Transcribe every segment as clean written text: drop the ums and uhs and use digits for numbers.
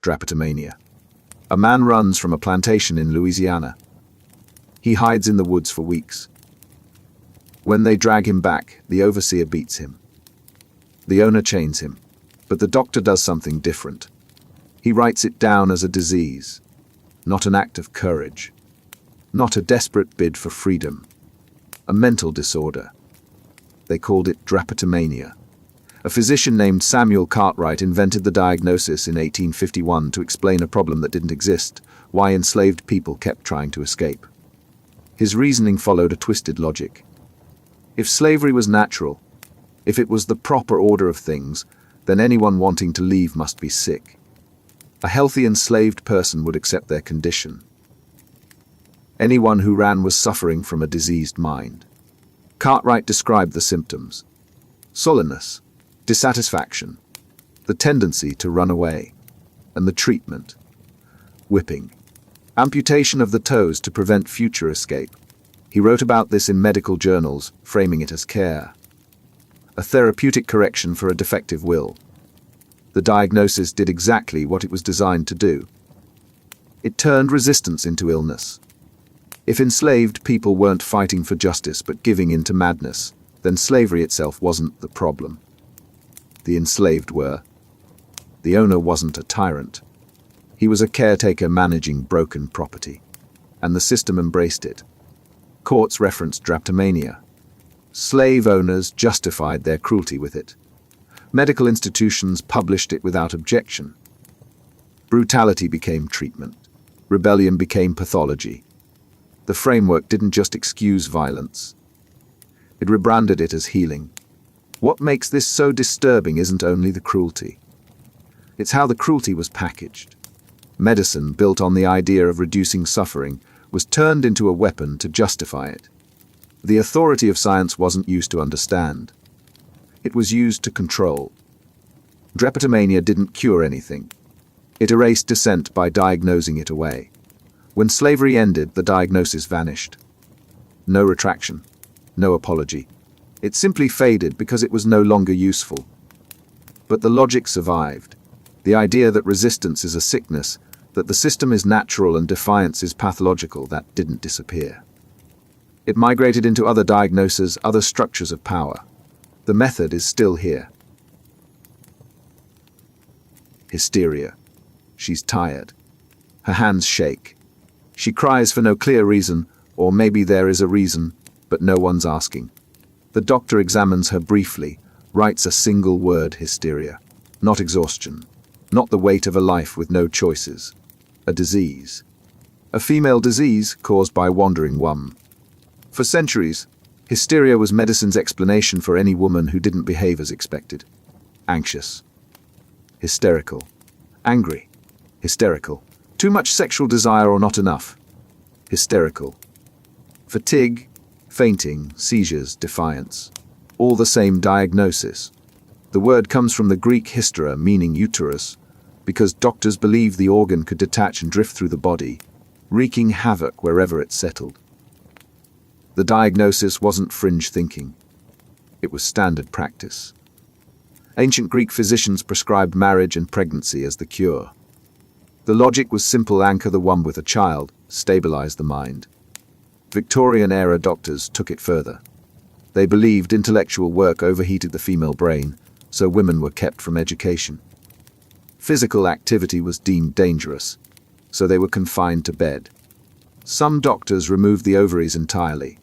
Drapetomania. A man runs from a plantation in Louisiana. He hides in the woods for weeks. When they drag him back, the overseer beats him. The owner chains him, but the doctor does something different. He writes it down as a disease, not an act of courage, not a desperate bid for freedom, a mental disorder. They called it Drapetomania. A physician named Samuel Cartwright invented the diagnosis in 1851 to explain a problem that didn't exist: why enslaved people kept trying to escape. His reasoning followed a twisted logic. If slavery was natural, if it was the proper order of things, then anyone wanting to leave must be sick. A healthy enslaved person would accept their condition. Anyone who ran was suffering from a diseased mind. Cartwright described the symptoms: sullenness, dissatisfaction, the tendency to run away, and the treatment: whipping, amputation of the toes to prevent future escape. He wrote about this in medical journals, framing it as care, a therapeutic correction for a defective will. The diagnosis did exactly what it was designed to do. It turned resistance into illness. If enslaved people weren't fighting for justice but giving in to madness, then slavery itself wasn't the problem. The enslaved were. The owner wasn't a tyrant. He was a caretaker managing broken property, and the system embraced it. Courts referenced Drapetomania. Slave owners justified their cruelty with it. Medical institutions published it without objection. Brutality became treatment. Rebellion became pathology. The framework didn't just excuse violence. It rebranded it as healing. What makes this so disturbing isn't only the cruelty. It's how the cruelty was packaged. Medicine, built on the idea of reducing suffering, was turned into a weapon to justify it. The authority of science wasn't used to understand. It was used to control. Drapetomania didn't cure anything. It erased dissent by diagnosing it away. When slavery ended, the diagnosis vanished. No retraction, no apology. It simply faded because it was no longer useful. But the logic survived. The idea that resistance is a sickness, that the system is natural and defiance is pathological, that didn't disappear. It migrated into other diagnoses, other structures of power. The method is still here. Hysteria. She's tired. Her hands shake. She cries for no clear reason, or maybe there is a reason, but no one's asking. The doctor examines her briefly, writes a single word: hysteria. Not exhaustion. Not the weight of a life with no choices. A disease. A female disease caused by wandering womb. For centuries, hysteria was medicine's explanation for any woman who didn't behave as expected. Anxious. Hysterical. Angry. Hysterical. Too much sexual desire or not enough. Hysterical. Fatigue, fainting, seizures, defiance. All the same diagnosis. The word comes from the Greek hystera, meaning uterus, because doctors believed the organ could detach and drift through the body, wreaking havoc wherever it settled. The diagnosis wasn't fringe thinking. It was standard practice. Ancient Greek physicians prescribed marriage and pregnancy as the cure. The logic was simple: anchor the womb with a child, stabilize the mind. Victorian-era doctors took it further. They believed intellectual work overheated the female brain, so women were kept from education. Physical activity was deemed dangerous, so they were confined to bed. Some doctors removed the ovaries entirely.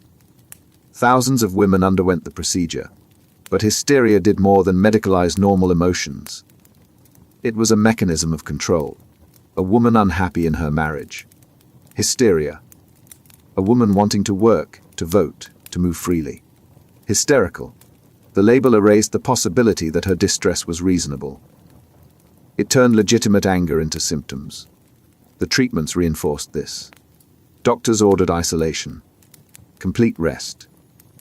Thousands of women underwent the procedure, but hysteria did more than medicalize normal emotions. It was a mechanism of control. A woman unhappy in her marriage. Hysteria. A woman wanting to work, to vote, to move freely. Hysterical. The label erased the possibility that her distress was reasonable. It turned legitimate anger into symptoms. The treatments reinforced this. Doctors ordered isolation, complete rest,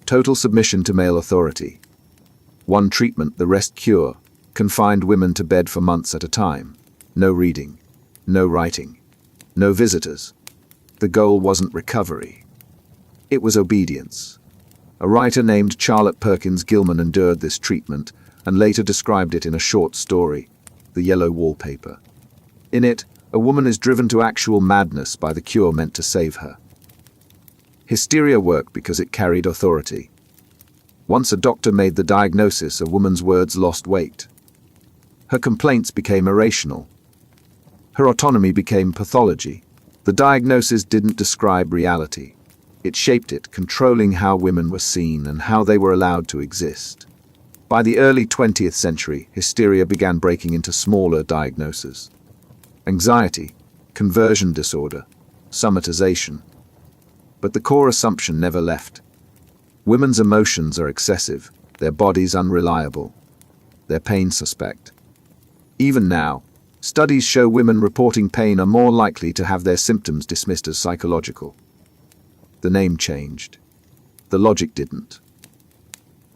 total submission to male authority. One treatment, the rest cure, confined women to bed for months at a time. No reading, no writing, no visitors. The goal wasn't recovery. It was obedience. A writer named Charlotte Perkins Gilman endured this treatment and later described it in a short story, The Yellow Wallpaper. In it, a woman is driven to actual madness by the cure meant to save her. Hysteria worked because it carried authority. Once a doctor made the diagnosis, a woman's words lost weight. Her complaints became irrational. Her autonomy became pathology. The diagnosis didn't describe reality. It shaped it, controlling how women were seen and how they were allowed to exist. By the early 20th century, hysteria began breaking into smaller diagnoses. Anxiety, conversion disorder, somatization. But the core assumption never left. Women's emotions are excessive, their bodies unreliable, their pain suspect. Even now, studies show women reporting pain are more likely to have their symptoms dismissed as psychological. The name changed. The logic didn't.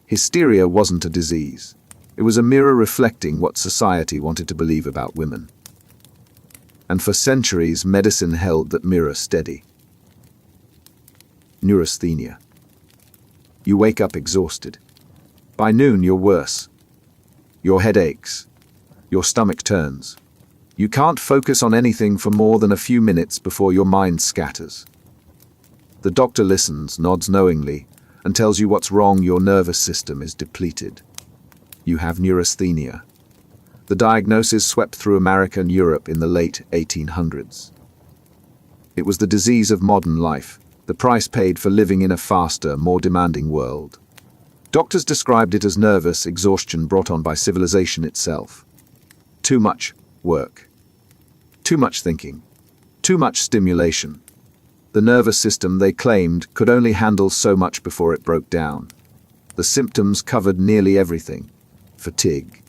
Hysteria wasn't a disease. It was a mirror reflecting what society wanted to believe about women. And for centuries, medicine held that mirror steady. Neurasthenia. You wake up exhausted. By noon, you're worse. Your head aches. Your stomach turns. You can't focus on anything for more than a few minutes before your mind scatters. The doctor listens, nods knowingly, and tells you what's wrong. Your nervous system is depleted. You have neurasthenia. The diagnosis swept through America and Europe in the late 1800s. It was the disease of modern life, the price paid for living in a faster, more demanding world. Doctors described it as nervous exhaustion brought on by civilization itself. Too much work. Too much thinking. Too much stimulation. The nervous system, they claimed, could only handle so much before it broke down. The symptoms covered nearly everything. Fatigue.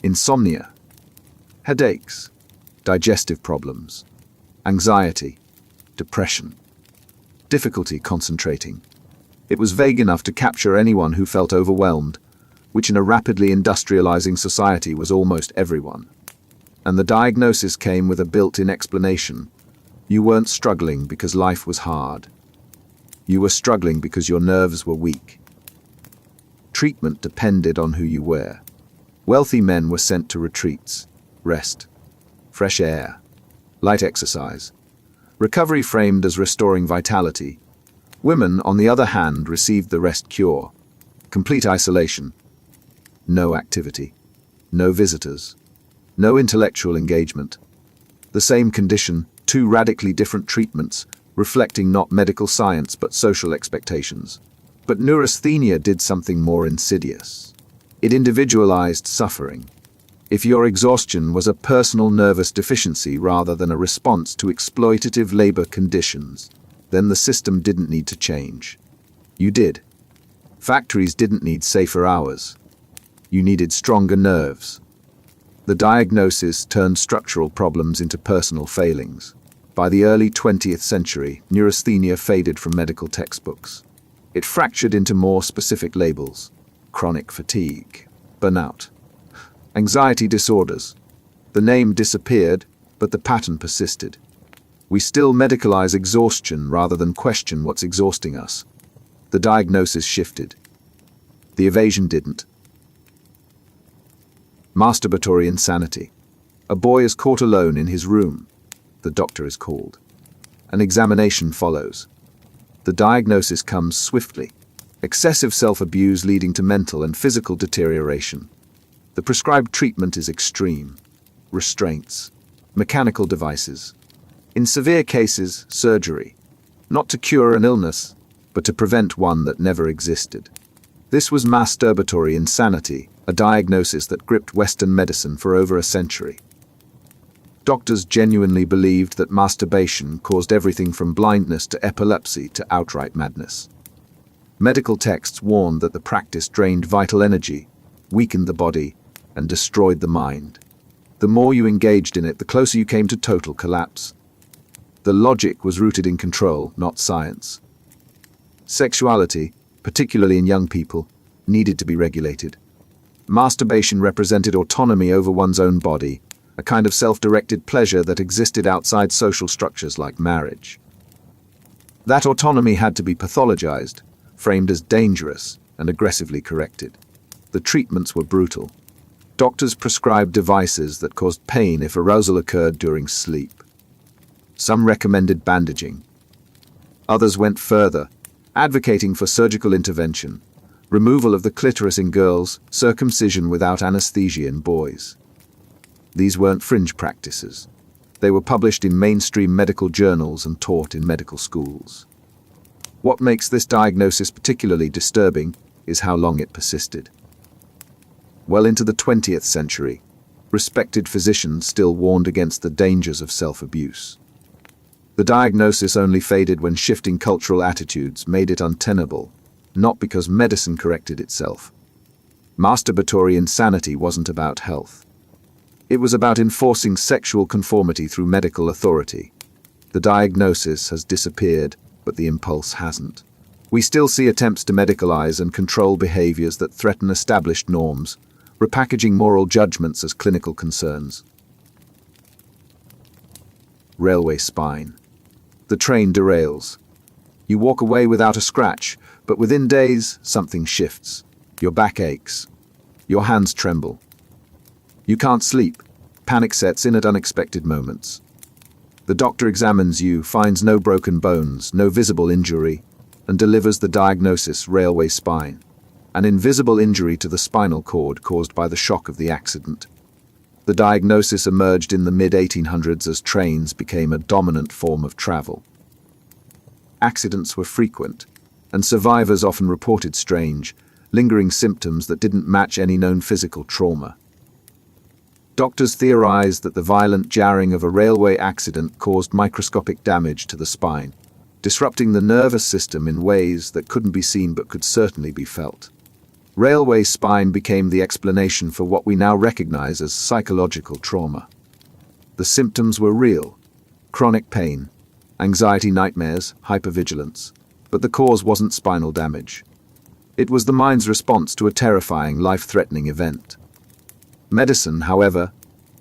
Insomnia. Headaches. Digestive problems. Anxiety. Depression. Difficulty concentrating. It was vague enough to capture anyone who felt overwhelmed, which in a rapidly industrializing society was almost everyone. And the diagnosis came with a built-in explanation. You weren't struggling because life was hard. You were struggling because your nerves were weak. Treatment depended on who you were. Wealthy men were sent to retreats, rest, fresh air, light exercise. Recovery framed as restoring vitality. Women, on the other hand, received the rest cure. Complete isolation. No activity. No visitors. No intellectual engagement. The same condition, two radically different treatments, reflecting not medical science but social expectations. But neurasthenia did something more insidious. It individualized suffering. If your exhaustion was a personal nervous deficiency rather than a response to exploitative labor conditions, then the system didn't need to change. You did. Factories didn't need safer hours. You needed stronger nerves. The diagnosis turned structural problems into personal failings. By the early 20th century, neurasthenia faded from medical textbooks. It fractured into more specific labels: chronic fatigue, burnout, anxiety disorders. The name disappeared, but the pattern persisted. We still medicalize exhaustion rather than question what's exhausting us. The diagnosis shifted. The evasion didn't. Masturbatory insanity. A boy is caught alone in his room. The doctor is called. An examination follows. The diagnosis comes swiftly. Excessive self-abuse leading to mental and physical deterioration. The prescribed treatment is extreme. Restraints. Mechanical devices. In severe cases, surgery. Not to cure an illness, but to prevent one that never existed. This was masturbatory insanity, a diagnosis that gripped Western medicine for over a century. Doctors genuinely believed that masturbation caused everything from blindness to epilepsy to outright madness. Medical texts warned that the practice drained vital energy, weakened the body, and destroyed the mind. The more you engaged in it, the closer you came to total collapse. The logic was rooted in control, not science. Sexuality, particularly in young people, needed to be regulated. Masturbation represented autonomy over one's own body, a kind of self-directed pleasure that existed outside social structures like marriage. That autonomy had to be pathologized, framed as dangerous, and aggressively corrected. The treatments were brutal. Doctors prescribed devices that caused pain if arousal occurred during sleep. Some recommended bandaging. Others went further, advocating for surgical intervention, removal of the clitoris in girls, circumcision without anesthesia in boys. These weren't fringe practices. They were published in mainstream medical journals and taught in medical schools. What makes this diagnosis particularly disturbing is how long it persisted. Well into the 20th century, respected physicians still warned against the dangers of self-abuse. The diagnosis only faded when shifting cultural attitudes made it untenable, not because medicine corrected itself. Masturbatory insanity wasn't about health. It was about enforcing sexual conformity through medical authority. The diagnosis has disappeared, but the impulse hasn't. We still see attempts to medicalize and control behaviors that threaten established norms, repackaging moral judgments as clinical concerns. Railway spine. The train derails. You walk away without a scratch, but within days, something shifts. Your back aches. Your hands tremble. You can't sleep. Panic sets in at unexpected moments. The doctor examines you, finds no broken bones, no visible injury, and delivers the diagnosis: railway spine, an invisible injury to the spinal cord caused by the shock of the accident. The diagnosis emerged in the mid-1800s as trains became a dominant form of travel. Accidents were frequent, and survivors often reported strange, lingering symptoms that didn't match any known physical trauma. Doctors theorized that the violent jarring of a railway accident caused microscopic damage to the spine, disrupting the nervous system in ways that couldn't be seen but could certainly be felt. Railway spine became the explanation for what we now recognize as psychological trauma. The symptoms were real: chronic pain, anxiety nightmares, hypervigilance, but the cause wasn't spinal damage. It was the mind's response to a terrifying, life-threatening event. Medicine, however,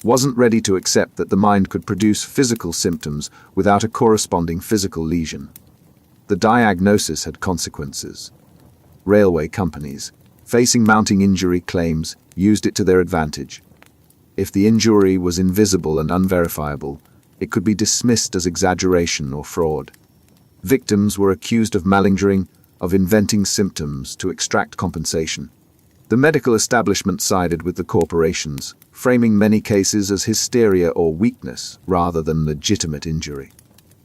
wasn't ready to accept that the mind could produce physical symptoms without a corresponding physical lesion. The diagnosis had consequences. Railway companies, facing mounting injury claims, used it to their advantage. If the injury was invisible and unverifiable, it could be dismissed as exaggeration or fraud. Victims were accused of malingering, of inventing symptoms to extract compensation. The medical establishment sided with the corporations, framing many cases as hysteria or weakness rather than legitimate injury.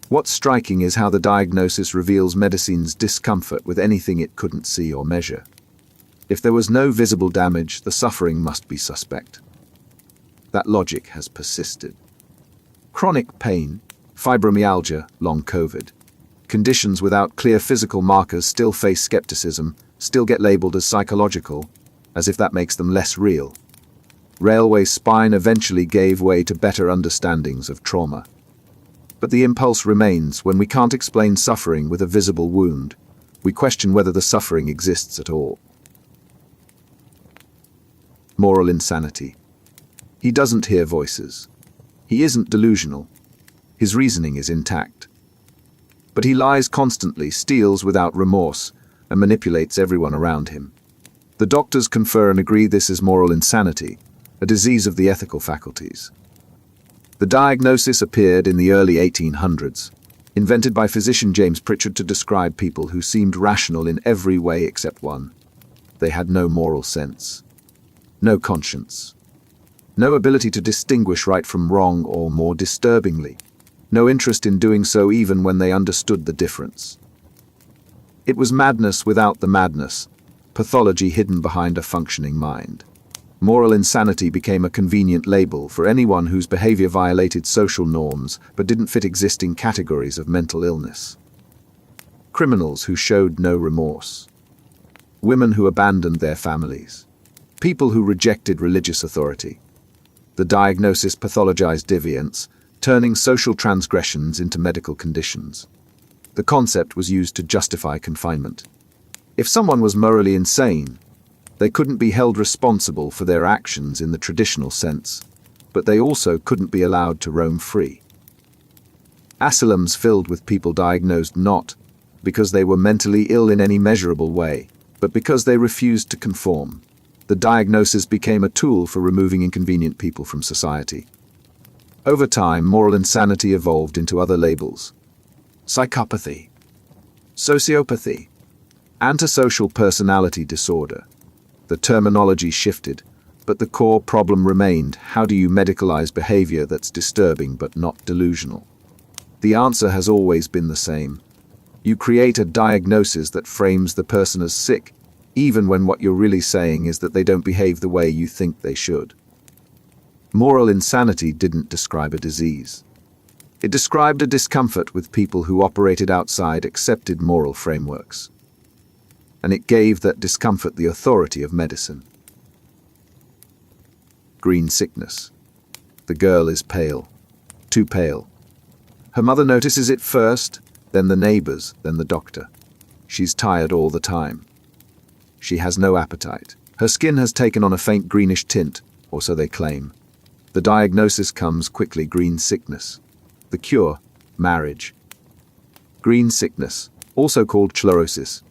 What's striking is how the diagnosis reveals medicine's discomfort with anything it couldn't see or measure. If there was no visible damage, the suffering must be suspect. That logic has persisted. Chronic pain, fibromyalgia, long COVID. Conditions without clear physical markers still face skepticism, still get labeled as psychological, as if that makes them less real. Railway spine eventually gave way to better understandings of trauma. But the impulse remains. When we can't explain suffering with a visible wound, we question whether the suffering exists at all. Humoral insanity. He doesn't hear voices. He isn't delusional. His reasoning is intact. But he lies constantly, steals without remorse, and manipulates everyone around him. The doctors confer and agree this is humoral insanity, a disease of the ethical faculties. The diagnosis appeared in the early 1800s, invented by physician James Pritchard to describe people who seemed rational in every way except one. They had no moral sense, no conscience, no ability to distinguish right from wrong, or more disturbingly, no interest in doing so even when they understood the difference. It was madness without the madness, pathology hidden behind a functioning mind. Humoral insanity became a convenient label for anyone whose behavior violated social norms but didn't fit existing categories of mental illness. Criminals who showed no remorse. Women who abandoned their families. People who rejected religious authority. The diagnosis pathologized deviance, turning social transgressions into medical conditions. The concept was used to justify confinement. If someone was morally insane, they couldn't be held responsible for their actions in the traditional sense, but they also couldn't be allowed to roam free. Asylums filled with people diagnosed not because they were mentally ill in any measurable way, but because they refused to conform. the diagnosis became a tool for removing inconvenient people from society. Over time, moral insanity evolved into other labels: psychopathy, sociopathy, antisocial personality disorder. The terminology shifted, but the core problem remained: how do you medicalize behavior that's disturbing but not delusional? The answer has always been the same. You create a diagnosis that frames the person as sick, even when what you're really saying is that they don't behave the way you think they should. Moral insanity didn't describe a disease. It described a discomfort with people who operated outside accepted moral frameworks. And it gave that discomfort the authority of medicine. Green sickness. The girl is pale. Too pale. Her mother notices it first, then the neighbors, then the doctor. She's tired all the time. She has no appetite. Her skin has taken on a faint greenish tint, or so they claim. The diagnosis comes quickly: green sickness. The cure: marriage. Green sickness, also called sclerosis,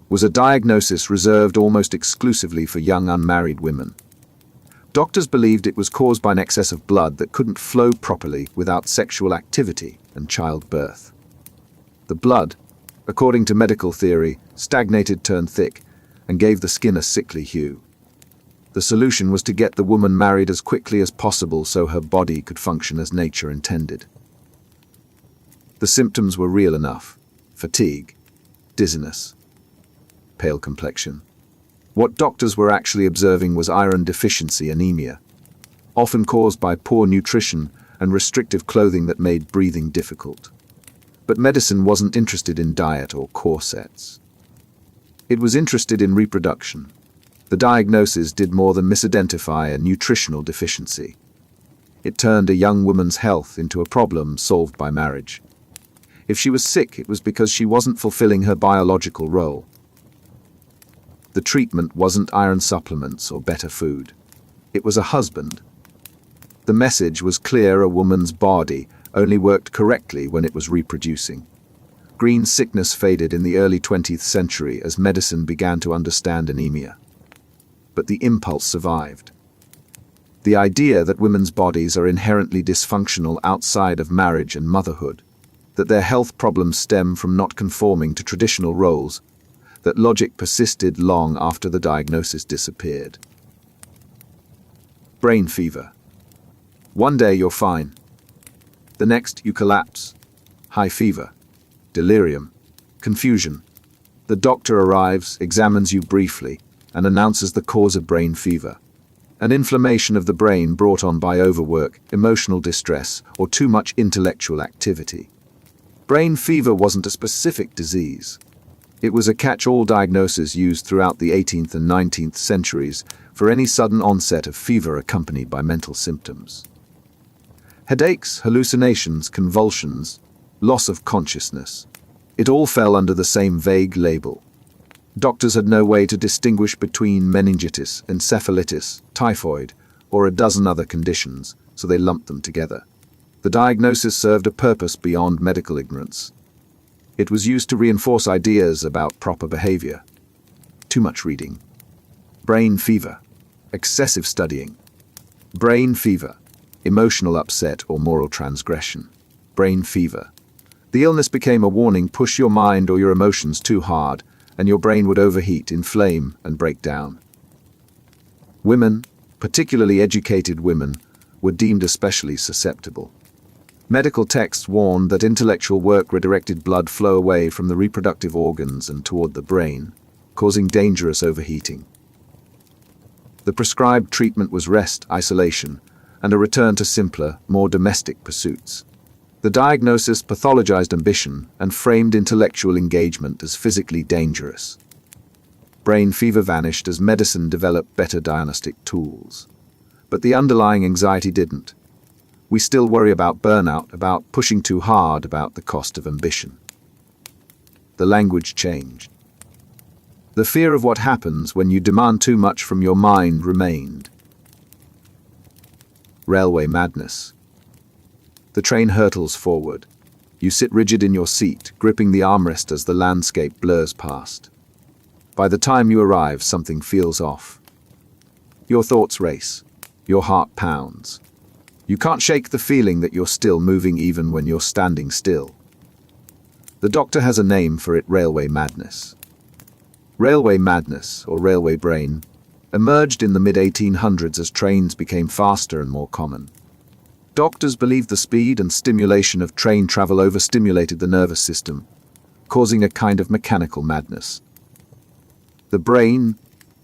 was a diagnosis reserved almost exclusively for young unmarried women. Doctors believed it was caused by an excess of blood that couldn't flow properly without sexual activity and childbirth. The blood, according to medical theory, stagnated, turned thick, and gave the skin a sickly hue. The solution was to get the woman married as quickly as possible so her body could function as nature intended. The symptoms were real enough: fatigue, dizziness, pale complexion. What doctors were actually observing was iron deficiency anemia, often caused by poor nutrition and restrictive clothing that made breathing difficult. But medicine wasn't interested in diet or corsets. It was interested in reproduction. The diagnosis did more than misidentify a nutritional deficiency. It turned a young woman's health into a problem solved by marriage. If she was sick, it was because she wasn't fulfilling her biological role. The treatment wasn't iron supplements or better food. It was a husband. The message was clear: a woman's body only worked correctly when it was reproducing. Green sickness faded in the early 20th century as medicine began to understand anemia. But the impulse survived. The idea that women's bodies are inherently dysfunctional outside of marriage and motherhood, that their health problems stem from not conforming to traditional roles, that logic persisted long after the diagnosis disappeared. Brain fever. One day you're fine. The next you collapse. High fever. Delirium. Confusion. The doctor arrives, examines you briefly, and announces the cause of brain fever: an inflammation of the brain brought on by overwork, emotional distress, or too much intellectual activity. Brain fever wasn't a specific disease. It was a catch-all diagnosis used throughout the 18th and 19th centuries for any sudden onset of fever accompanied by mental symptoms. Headaches, hallucinations, convulsions, loss of consciousness. It all fell under the same vague label. Doctors had no way to distinguish between meningitis, encephalitis, typhoid, or a dozen other conditions, so they lumped them together. The diagnosis served a purpose beyond medical ignorance. It was used to reinforce ideas about proper behavior. Too much reading. Brain fever. Excessive studying. Brain fever. Emotional upset or moral transgression. Brain fever. The illness became a warning: push your mind or your emotions too hard, and your brain would overheat, inflame, and break down. Women, particularly educated women, were deemed especially susceptible. Medical texts warned that intellectual work redirected blood flow away from the reproductive organs and toward the brain, causing dangerous overheating. The prescribed treatment was rest, isolation, and a return to simpler, more domestic pursuits. The diagnosis pathologized ambition and framed intellectual engagement as physically dangerous. Brain fever vanished as medicine developed better diagnostic tools. But the underlying anxiety didn't. We still worry about burnout, about pushing too hard, about the cost of ambition. The language changed. The fear of what happens when you demand too much from your mind remained. Railway madness. The train hurtles forward. You sit rigid in your seat, gripping the armrest as the landscape blurs past. By the time you arrive, something feels off. Your thoughts race. Your heart pounds. You can't shake the feeling that you're still moving even when you're standing still. The doctor has a name for it: railway madness. Railway madness, or railway brain, emerged in the mid-1800s as trains became faster and more common. Doctors believed the speed and stimulation of train travel overstimulated the nervous system, causing a kind of mechanical madness. The brain,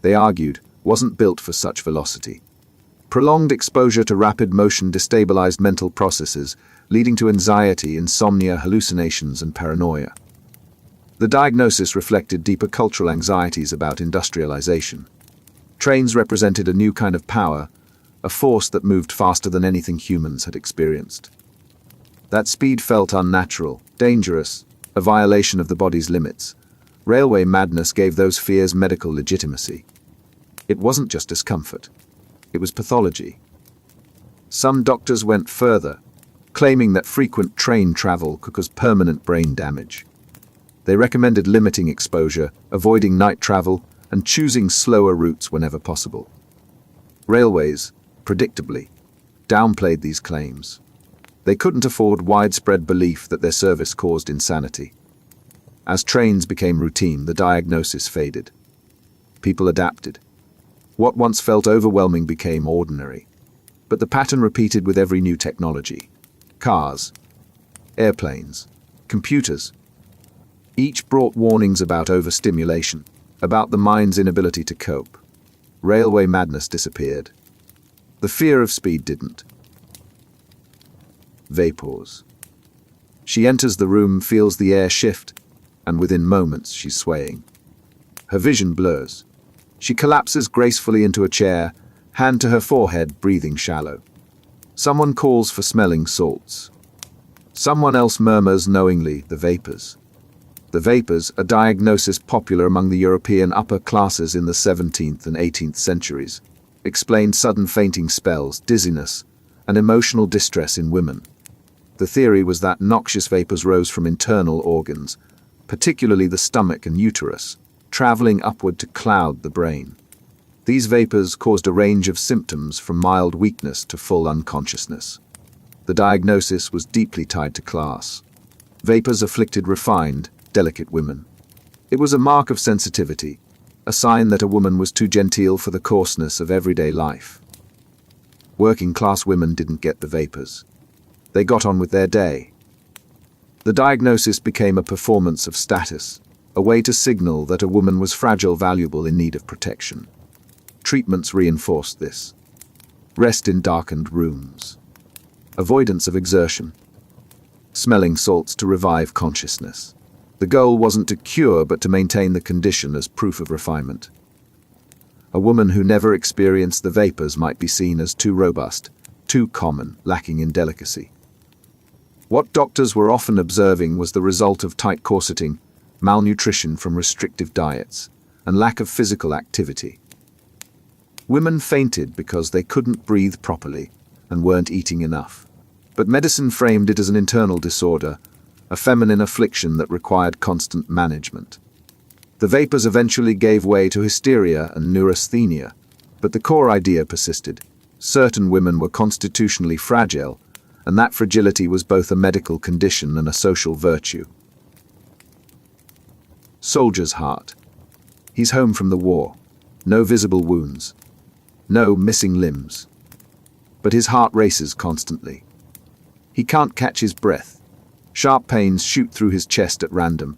they argued, wasn't built for such velocity. Prolonged exposure to rapid motion destabilized mental processes, leading to anxiety, insomnia, hallucinations, and paranoia. The diagnosis reflected deeper cultural anxieties about industrialization. Trains represented a new kind of power, a force that moved faster than anything humans had experienced. That speed felt unnatural, dangerous, a violation of the body's limits. Railway madness gave those fears medical legitimacy. It wasn't just discomfort. It was pathology. Some doctors went further, claiming that frequent train travel could cause permanent brain damage. They recommended limiting exposure, avoiding night travel, and choosing slower routes whenever possible. Railways, predictably, downplayed these claims. They couldn't afford widespread belief that their service caused insanity. As trains became routine, the diagnosis faded. People adapted. What once felt overwhelming became ordinary. But the pattern repeated with every new technology. Cars, airplanes, computers. Each brought warnings about overstimulation, about the mind's inability to cope. Railway madness disappeared. The fear of speed didn't. Vapors. She enters the room, feels the air shift, and within moments she's swaying. Her vision blurs. She collapses gracefully into a chair, hand to her forehead, breathing shallow. Someone calls for smelling salts. Someone else murmurs knowingly, the vapors. The vapors, a diagnosis popular among the European upper classes in the 17th and 18th centuries, explained sudden fainting spells, dizziness, and emotional distress in women. The theory was that noxious vapors rose from internal organs, particularly the stomach and uterus, traveling upward to cloud the brain. These vapors caused a range of symptoms from mild weakness to full unconsciousness. The diagnosis was deeply tied to class. Vapors afflicted refined, delicate women. It was a mark of sensitivity, a sign that a woman was too genteel for the coarseness of everyday life. Working-class women didn't get the vapors. They got on with their day. The diagnosis became a performance of status, a way to signal that a woman was fragile, valuable, in need of protection. Treatments reinforced this. Rest in darkened rooms. Avoidance of exertion. Smelling salts to revive consciousness. The goal wasn't to cure, but to maintain the condition as proof of refinement. A woman who never experienced the vapors might be seen as too robust, too common, lacking in delicacy. What doctors were often observing was the result of tight corseting, malnutrition from restrictive diets, and lack of physical activity. Women fainted because they couldn't breathe properly and weren't eating enough. But medicine framed it as an internal disorder, a feminine affliction that required constant management. The vapors eventually gave way to hysteria and neurasthenia, but the core idea persisted. Certain women were constitutionally fragile, and that fragility was both a medical condition and a social virtue. Soldier's heart. He's home from the war. No visible wounds. No missing limbs. But his heart races constantly. He can't catch his breath. Sharp pains shoot through his chest at random.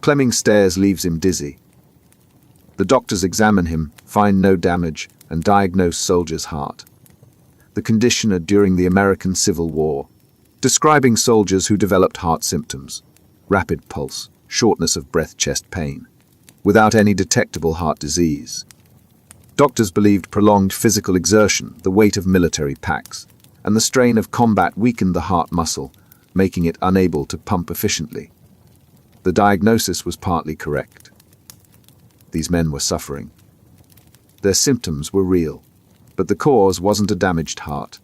Climbing stairs leaves him dizzy. The doctors examine him, find no damage, and diagnose soldier's heart. The conditioner during the American Civil War, describing soldiers who developed heart symptoms: rapid pulse, shortness of breath, chest pain, without any detectable heart disease. Doctors believed prolonged physical exertion, the weight of military packs, and the strain of combat weakened the heart muscle, making it unable to pump efficiently. The diagnosis was partly correct. These men were suffering. Their symptoms were real, but the cause wasn't a damaged heart.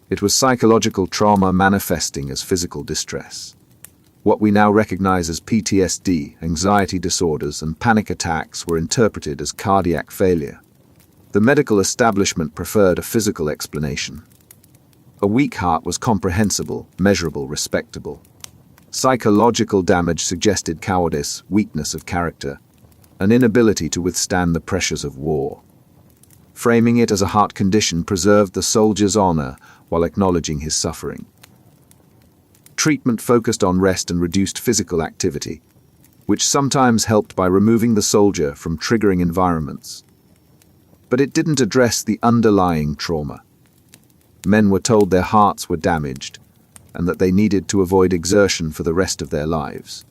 It was psychological trauma manifesting as physical distress. What we now recognize as PTSD, anxiety disorders, and panic attacks were interpreted as cardiac failure. The medical establishment preferred a physical explanation. A weak heart was comprehensible, measurable, respectable. Psychological damage suggested cowardice, weakness of character, an inability to withstand the pressures of war. Framing it as a heart condition preserved the soldier's honor while acknowledging his suffering. Treatment focused on rest and reduced physical activity, which sometimes helped by removing the soldier from triggering environments. But it didn't address the underlying trauma. Men were told their hearts were damaged and that they needed to avoid exertion for the rest of their lives.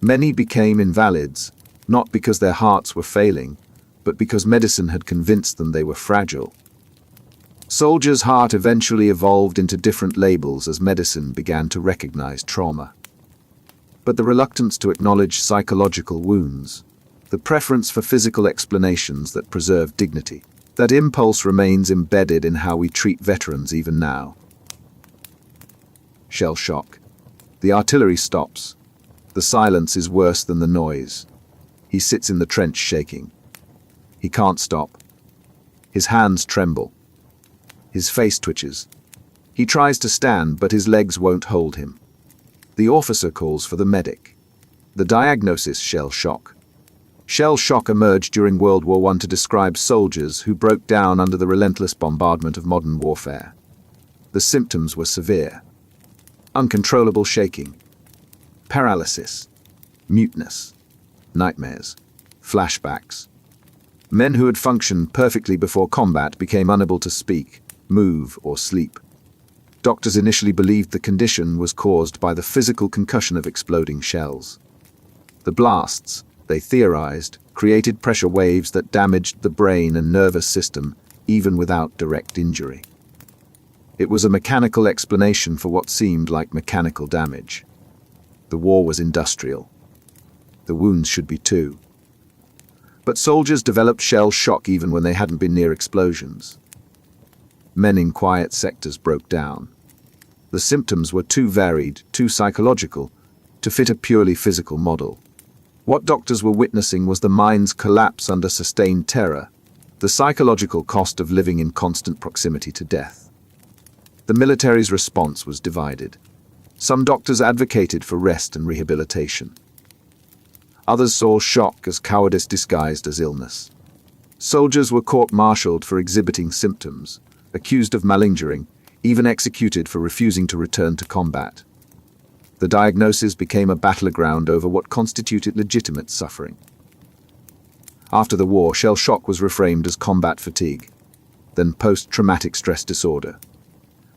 Many became invalids, not because their hearts were failing, but because medicine had convinced them they were fragile. Soldier's heart eventually evolved into different labels as medicine began to recognize trauma. But the reluctance to acknowledge psychological wounds, the preference for physical explanations that preserve dignity, that impulse remains embedded in how we treat veterans even now. Shell shock. The artillery stops. The silence is worse than the noise. He sits in the trench shaking. He can't stop. His hands tremble. His face twitches. He tries to stand, but his legs won't hold him. The officer calls for the medic. The diagnosis: shell shock. Shell shock emerged during World War I to describe soldiers who broke down under the relentless bombardment of modern warfare. The symptoms were severe. Uncontrollable shaking, paralysis, muteness, nightmares, flashbacks. Men who had functioned perfectly before combat became unable to speak, move, or sleep. Doctors initially believed the condition was caused by the physical concussion of exploding shells. The blasts, they theorized, created pressure waves that damaged the brain and nervous system, even without direct injury. It was a mechanical explanation for what seemed like mechanical damage. The war was industrial. The wounds should be too. But soldiers developed shell shock even when they hadn't been near explosions. Men in quiet sectors broke down. The symptoms were too varied, too psychological, to fit a purely physical model. What doctors were witnessing was the mind's collapse under sustained terror, the psychological cost of living in constant proximity to death. The military's response was divided. Some doctors advocated for rest and rehabilitation. Others saw shock as cowardice disguised as illness. Soldiers were court-martialed for exhibiting symptoms, accused of malingering, even executed for refusing to return to combat. The diagnosis became a battleground over what constituted legitimate suffering. After the war, shell shock was reframed as combat fatigue, then post-traumatic stress disorder.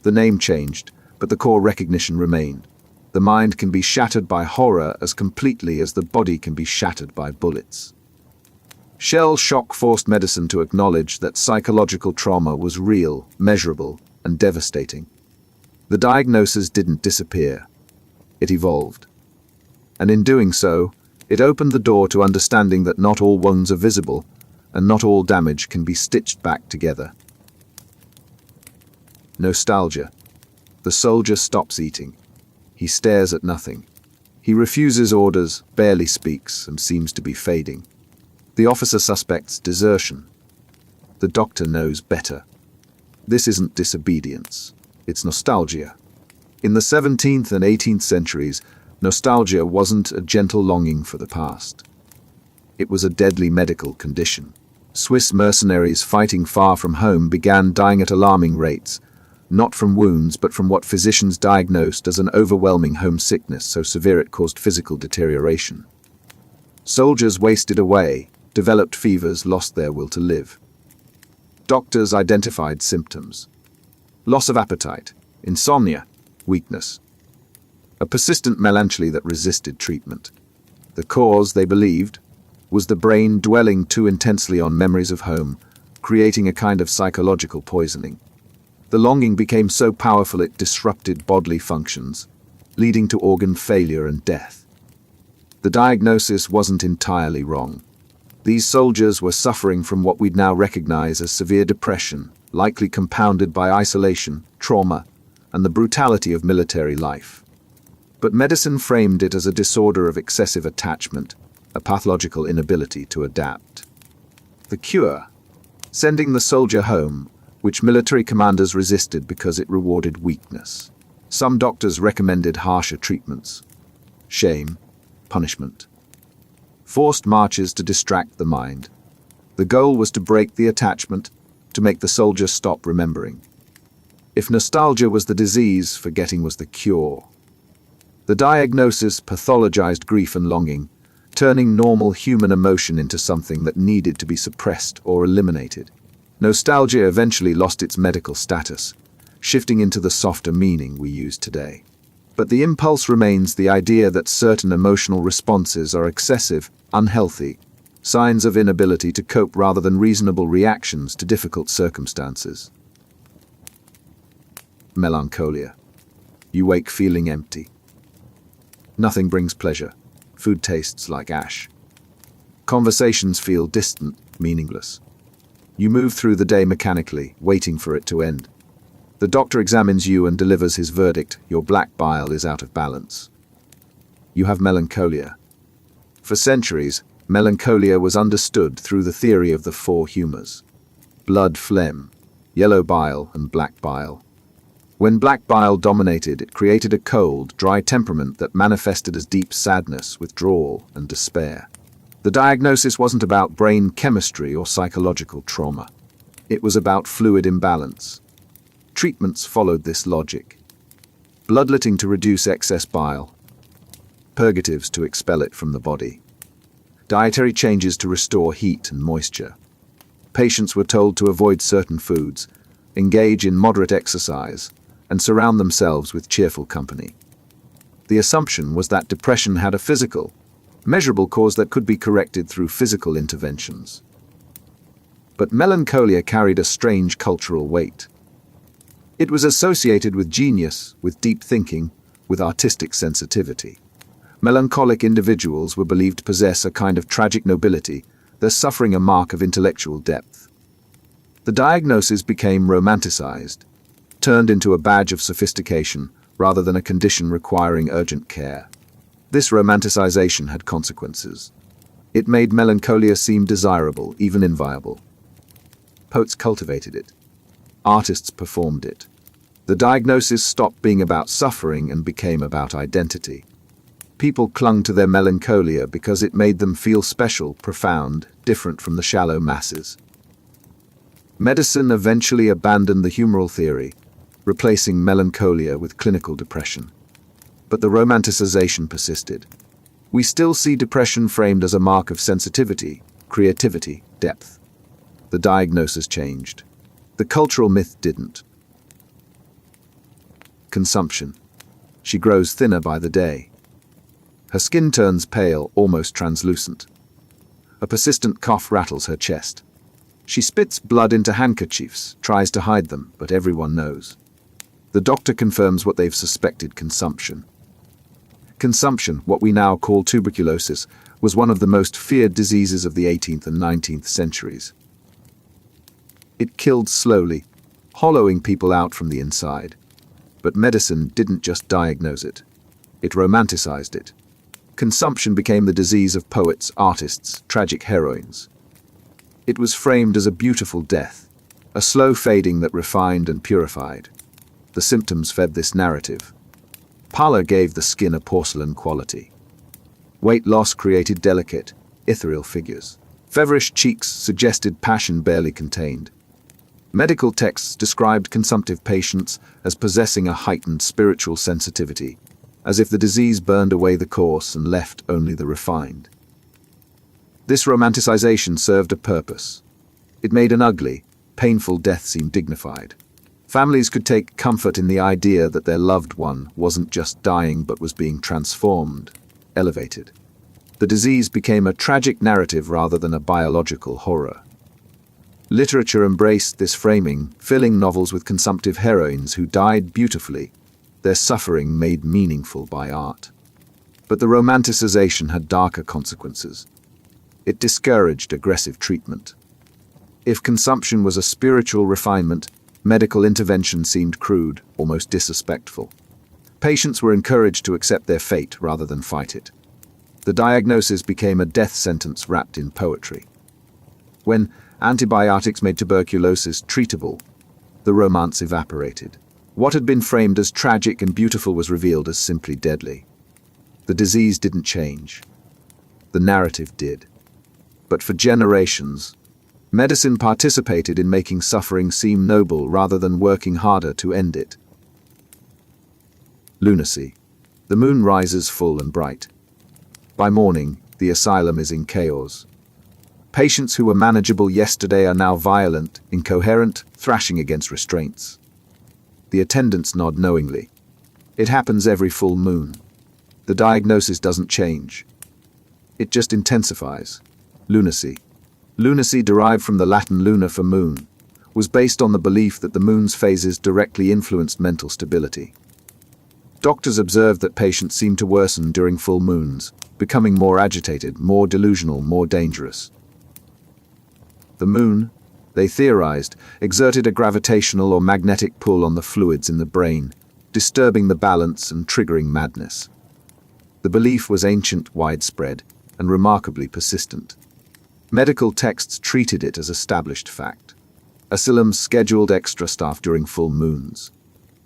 The name changed, but the core recognition remained. The mind can be shattered by horror as completely as the body can be shattered by bullets. Shell shock forced medicine to acknowledge that psychological trauma was real, measurable, and devastating. The diagnosis didn't disappear. It evolved. And in doing so, it opened the door to understanding that not all wounds are visible, and not all damage can be stitched back together. Nostalgia. The soldier stops eating. He stares at nothing. He refuses orders, barely speaks, and seems to be fading. The officer suspects desertion. The doctor knows better. This isn't disobedience. It's nostalgia. In the 17th and 18th centuries, nostalgia wasn't a gentle longing for the past. It was a deadly medical condition. Swiss mercenaries fighting far from home began dying at alarming rates, not from wounds but from what physicians diagnosed as an overwhelming homesickness so severe it caused physical deterioration. Soldiers wasted away, developed fevers, lost their will to live. Doctors identified symptoms: loss of appetite, insomnia, weakness. A persistent melancholy that resisted treatment. The cause, they believed, was the brain dwelling too intensely on memories of home, creating a kind of psychological poisoning. The longing became so powerful it disrupted bodily functions, leading to organ failure and death. The diagnosis wasn't entirely wrong. These soldiers were suffering from what we'd now recognize as severe depression, likely compounded by isolation, trauma, and the brutality of military life. But medicine framed it as a disorder of excessive attachment, a pathological inability to adapt. The cure? sending the soldier home, which military commanders resisted because it rewarded weakness. Some doctors recommended harsher treatments: shame, punishment, forced marches to distract the mind. The goal was to break the attachment, to make the soldier stop remembering. If nostalgia was the disease, forgetting was the cure. The diagnosis pathologized grief and longing, turning normal human emotion into something that needed to be suppressed or eliminated. Nostalgia eventually lost its medical status, shifting into the softer meaning we use today. But the impulse remains: the idea that certain emotional responses are excessive, unhealthy, signs of inability to cope rather than reasonable reactions to difficult circumstances. Melancholia. You wake feeling empty. Nothing brings pleasure. Food tastes like ash. Conversations feel distant, meaningless. You move through the day mechanically, waiting for it to end. The doctor examines you and delivers his verdict: your black bile is out of balance. You have melancholia. For centuries, melancholia was understood through the theory of the four humours: blood, phlegm, yellow bile, and black bile. When black bile dominated, it created a cold, dry temperament that manifested as deep sadness, withdrawal, and despair. The diagnosis wasn't about brain chemistry or psychological trauma. It was about fluid imbalance. Treatments followed this logic: bloodletting to reduce excess bile, purgatives to expel it from the body, dietary changes to restore heat and moisture. Patients were told to avoid certain foods, engage in moderate exercise, and surround themselves with cheerful company. The assumption was that depression had a physical, measurable cause that could be corrected through physical interventions. But melancholia carried a strange cultural weight. It was associated with genius, with deep thinking, with artistic sensitivity. Melancholic individuals were believed to possess a kind of tragic nobility, their suffering a mark of intellectual depth. The diagnosis became romanticized, turned into a badge of sophistication rather than a condition requiring urgent care. This romanticization had consequences. It made melancholia seem desirable, even inviolable. Poets cultivated it. Artists performed it. The diagnosis stopped being about suffering and became about identity. People clung to their melancholia because it made them feel special, profound, different from the shallow masses. Medicine eventually abandoned the humoral theory, replacing melancholia with clinical depression. But the romanticization persisted. We still see depression framed as a mark of sensitivity, creativity, depth. The diagnosis changed. The cultural myth didn't. Consumption. She grows thinner by the day. Her skin turns pale, almost translucent. A persistent cough rattles her chest. She spits blood into handkerchiefs, tries to hide them, but everyone knows. The doctor confirms what they've suspected: consumption. Consumption, what we now call tuberculosis, was one of the most feared diseases of the 18th and 19th centuries. It killed slowly, hollowing people out from the inside. But medicine didn't just diagnose it. It romanticized it. Consumption became the disease of poets, artists, tragic heroines. It was framed as a beautiful death, a slow fading that refined and purified. The symptoms fed this narrative. Pallor gave the skin a porcelain quality. Weight loss created delicate, ethereal figures. Feverish cheeks suggested passion barely contained. Medical texts described consumptive patients as possessing a heightened spiritual sensitivity, as if the disease burned away the coarse and left only the refined. This romanticization served a purpose. It made an ugly, painful death seem dignified. Families could take comfort in the idea that their loved one wasn't just dying but was being transformed, elevated. The disease became a tragic narrative rather than a biological horror. Literature embraced this framing, filling novels with consumptive heroines who died beautifully, their suffering made meaningful by art. But the romanticization had darker consequences. It discouraged aggressive treatment. If consumption was a spiritual refinement, medical intervention seemed crude, almost disrespectful. Patients were encouraged to accept their fate rather than fight it. The diagnosis became a death sentence wrapped in poetry. When antibiotics made tuberculosis treatable, the romance evaporated. What had been framed as tragic and beautiful was revealed as simply deadly. The disease didn't change. The narrative did. But for generations, medicine participated in making suffering seem noble rather than working harder to end it. Lunacy. The moon rises full and bright. By morning, the asylum is in chaos. Patients who were manageable yesterday are now violent, incoherent, thrashing against restraints. The attendants nod knowingly. It happens every full moon. The diagnosis doesn't change. It just intensifies. Lunacy. Lunacy, derived from the Latin luna for moon, was based on the belief that the moon's phases directly influenced mental stability. Doctors observed that patients seemed to worsen during full moons, becoming more agitated, more delusional, more dangerous. The moon, they theorized, exerted a gravitational or magnetic pull on the fluids in the brain, disturbing the balance and triggering madness. The belief was ancient, widespread, and remarkably persistent. Medical texts treated it as established fact. Asylums scheduled extra staff during full moons.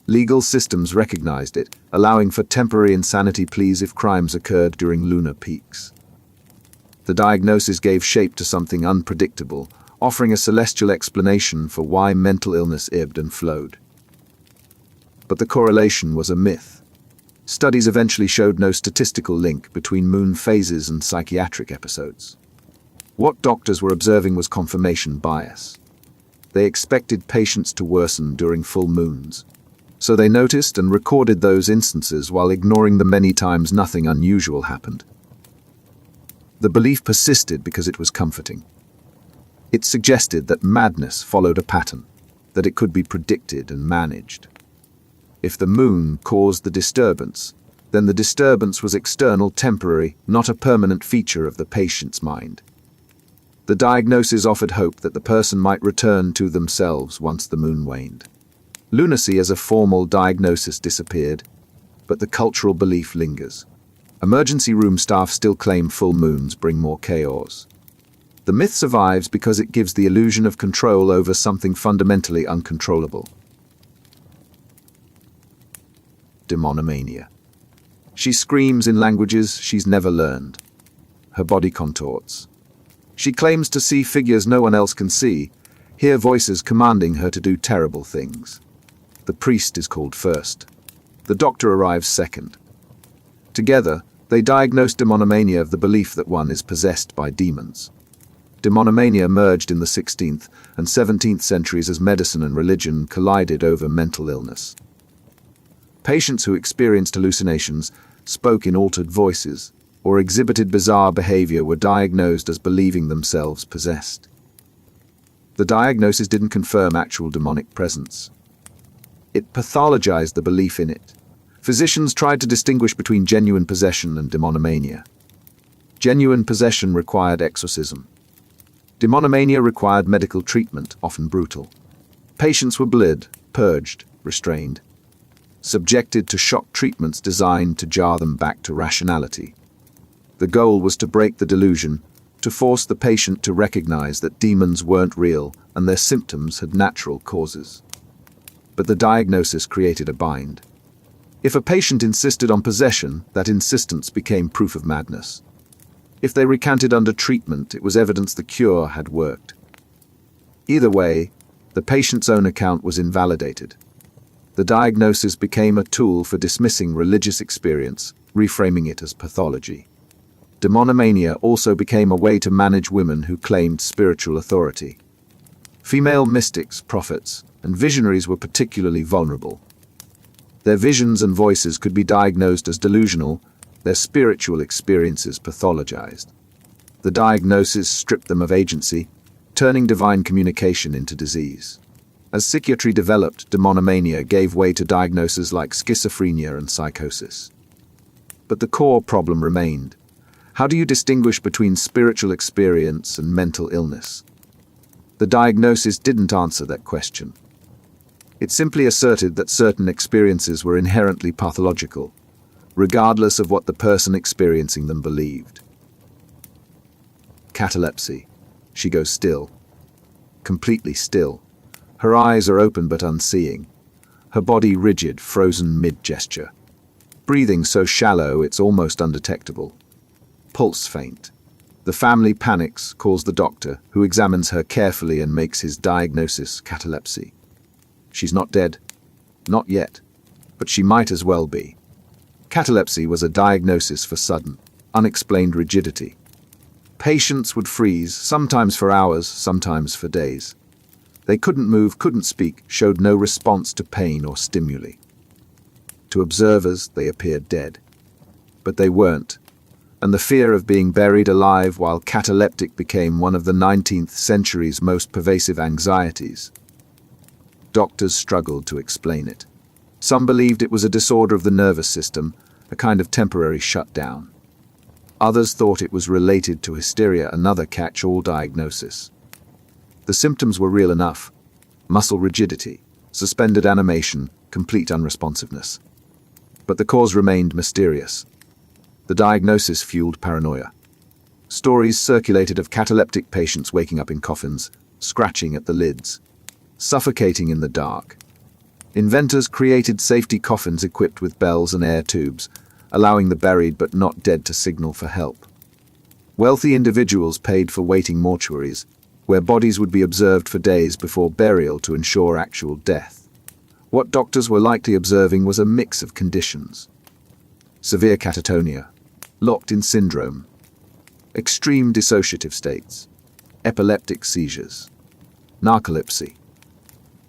Legal systems recognized it, allowing for temporary insanity pleas if crimes occurred during lunar peaks. The diagnosis gave shape to something unpredictable, offering a celestial explanation for why mental illness ebbed and flowed. But the correlation was a myth. Studies eventually showed no statistical link between moon phases and psychiatric episodes. What doctors were observing was confirmation bias. They expected patients to worsen during full moons, so they noticed and recorded those instances while ignoring the many times nothing unusual happened. The belief persisted because it was comforting. It suggested that madness followed a pattern, that it could be predicted and managed. If the moon caused the disturbance, then the disturbance was external, temporary, not a permanent feature of the patient's mind. The diagnosis offered hope that the person might return to themselves once the moon waned. Lunacy as a formal diagnosis disappeared, but the cultural belief lingers. Emergency room staff still claim full moons bring more chaos. The myth survives because it gives the illusion of control over something fundamentally uncontrollable. Demonomania. She screams in languages she's never learned. Her body contorts. She claims to see figures no one else can see, hear voices commanding her to do terrible things. The priest is called first. The doctor arrives second. Together, they diagnose demonomania of the belief that one is possessed by demons. Demonomania emerged in the 16th and 17th centuries as medicine and religion collided over mental illness. Patients who experienced hallucinations, spoke in altered voices, or exhibited bizarre behavior were diagnosed as believing themselves possessed. The diagnosis didn't confirm actual demonic presence. It pathologized the belief in it. Physicians tried to distinguish between genuine possession and demonomania. Genuine possession required exorcism. Demonomania required medical treatment, often brutal. Patients were bled, purged, restrained, subjected to shock treatments designed to jar them back to rationality. The goal was to break the delusion, to force the patient to recognize that demons weren't real and their symptoms had natural causes. But the diagnosis created a bind. If a patient insisted on possession, that insistence became proof of madness. If they recanted under treatment, it was evidence the cure had worked. Either way, the patient's own account was invalidated. The diagnosis became a tool for dismissing religious experience, reframing it as pathology. Demonomania also became a way to manage women who claimed spiritual authority. Female mystics, prophets, and visionaries were particularly vulnerable. Their visions and voices could be diagnosed as delusional, their spiritual experiences pathologized. The diagnosis stripped them of agency, turning divine communication into disease. As psychiatry developed, demonomania gave way to diagnoses like schizophrenia and psychosis. But the core problem remained. How do you distinguish between spiritual experience and mental illness? The diagnosis didn't answer that question. It simply asserted that certain experiences were inherently pathological, regardless of what the person experiencing them believed. Catalepsy. She goes still. Completely still. Her eyes are open but unseeing. Her body rigid, frozen mid-gesture. Breathing so shallow it's almost undetectable. Pulse faint. The family panics, calls the doctor, who examines her carefully and makes his diagnosis catalepsy. She's not dead. Not yet. But she might as well be. Catalepsy was a diagnosis for sudden, unexplained rigidity. Patients would freeze, sometimes for hours, sometimes for days. They couldn't move, couldn't speak, showed no response to pain or stimuli. To observers, they appeared dead. But they weren't, and the fear of being buried alive while cataleptic became one of the 19th century's most pervasive anxieties. Doctors struggled to explain it. Some believed it was a disorder of the nervous system, a kind of temporary shutdown. Others thought it was related to hysteria, another catch-all diagnosis. The symptoms were real enough: muscle rigidity, suspended animation, complete unresponsiveness. But the cause remained mysterious. The diagnosis fueled paranoia. Stories circulated of cataleptic patients waking up in coffins, scratching at the lids, suffocating in the dark. Inventors created safety coffins equipped with bells and air tubes, allowing the buried but not dead to signal for help. Wealthy individuals paid for waiting mortuaries, where bodies would be observed for days before burial to ensure actual death. What doctors were likely observing was a mix of conditions: severe catatonia, locked-in syndrome, extreme dissociative states, epileptic seizures, narcolepsy.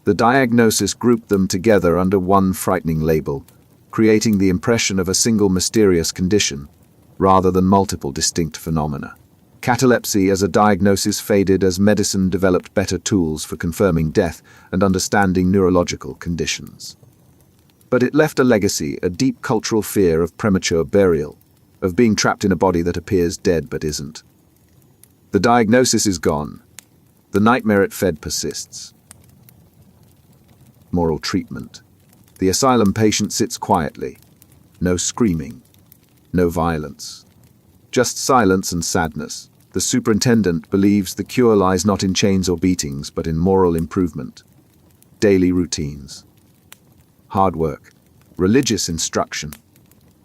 The diagnosis grouped them together under one frightening label, creating the impression of a single mysterious condition, rather than multiple distinct phenomena. Catalepsy as a diagnosis faded as medicine developed better tools for confirming death and understanding neurological conditions. But it left a legacy, a deep cultural fear of premature burial, of being trapped in a body that appears dead but isn't. The diagnosis is gone. The nightmare it fed persists. Moral treatment. The asylum patient sits quietly. No screaming. No violence. Just silence and sadness. The superintendent believes the cure lies not in chains or beatings, but in moral improvement. Daily routines. Hard work. Religious instruction.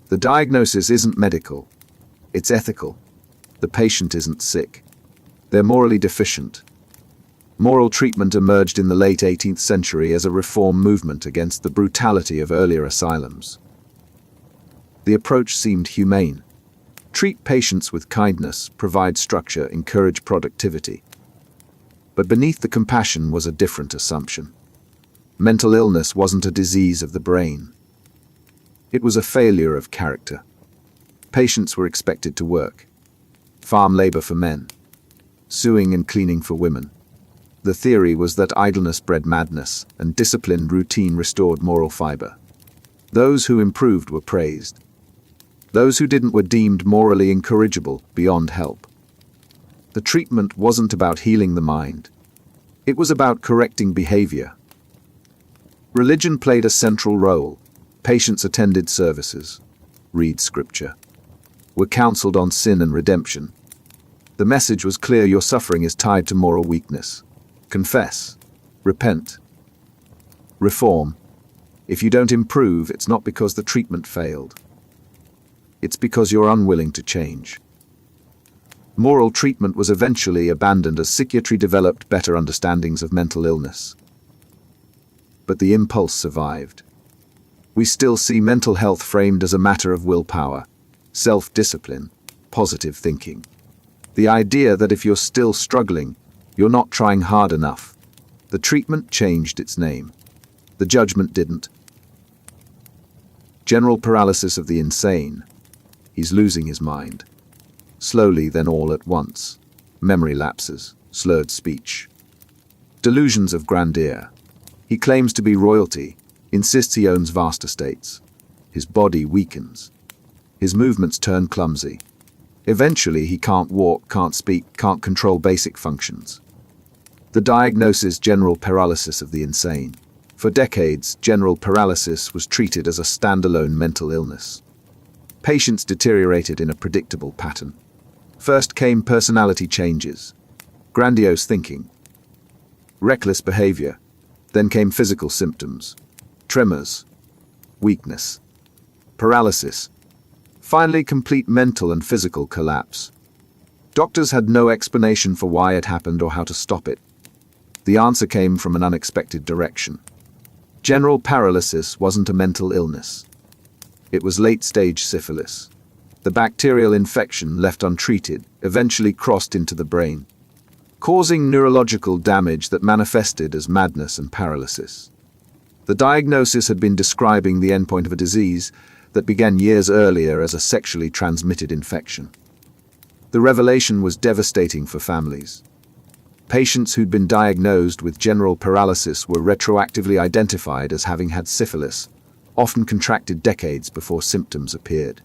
The diagnosis isn't medical. It's ethical. The patient isn't sick. They're morally deficient. Moral treatment emerged in the late 18th century as a reform movement against the brutality of earlier asylums. The approach seemed humane. Treat patients with kindness, provide structure, encourage productivity. But beneath the compassion was a different assumption. Mental illness wasn't a disease of the brain. It was a failure of character. Patients were expected to work. Farm labor for men. Sewing and cleaning for women. The theory was that idleness bred madness, and disciplined routine restored moral fiber. Those who improved were praised. Those who didn't were deemed morally incorrigible, beyond help. The treatment wasn't about healing the mind. It was about correcting behavior. Religion played a central role. Patients attended services, read scripture, were counseled on sin and redemption. The message was clear: your suffering is tied to moral weakness. Confess. Repent. Reform. If you don't improve, it's not because the treatment failed. It's because you're unwilling to change. Moral treatment was eventually abandoned as psychiatry developed better understandings of mental illness. But the impulse survived. We still see mental health framed as a matter of willpower, self-discipline, positive thinking. The idea that if you're still struggling, you're not trying hard enough. The treatment changed its name. The judgment didn't. General paralysis of the insane. He's losing his mind. Slowly, then all at once. Memory lapses, slurred speech. Delusions of grandeur. He claims to be royalty, insists he owns vast estates. His body weakens. His movements turn clumsy. Eventually, he can't walk, can't speak, can't control basic functions. The diagnosis: general paralysis of the insane. For decades, general paralysis was treated as a standalone mental illness. Patients deteriorated in a predictable pattern. First came personality changes. Grandiose thinking. Reckless behavior. Then came physical symptoms. Tremors. Weakness. Paralysis. Finally, complete mental and physical collapse. Doctors had no explanation for why it happened or how to stop it. The answer came from an unexpected direction. General paralysis wasn't a mental illness. It was late-stage syphilis. The bacterial infection, left untreated, eventually crossed into the brain, causing neurological damage that manifested as madness and paralysis. The diagnosis had been describing the endpoint of a disease that began years earlier as a sexually transmitted infection. The revelation was devastating for families. Patients who'd been diagnosed with general paralysis were retroactively identified as having had syphilis, often contracted decades before symptoms appeared.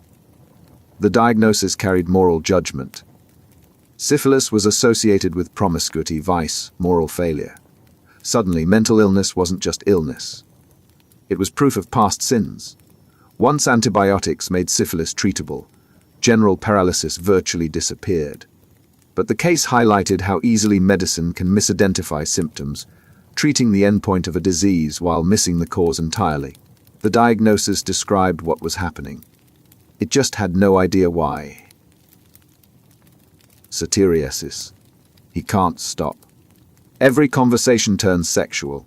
The diagnosis carried moral judgment. Syphilis was associated with promiscuity, vice, moral failure. Suddenly, mental illness wasn't just illness. It was proof of past sins. Once antibiotics made syphilis treatable, general paralysis virtually disappeared. But the case highlighted how easily medicine can misidentify symptoms, treating the endpoint of a disease while missing the cause entirely. The diagnosis described what was happening. It just had no idea why. Satyriasis. He can't stop. Every conversation turns sexual.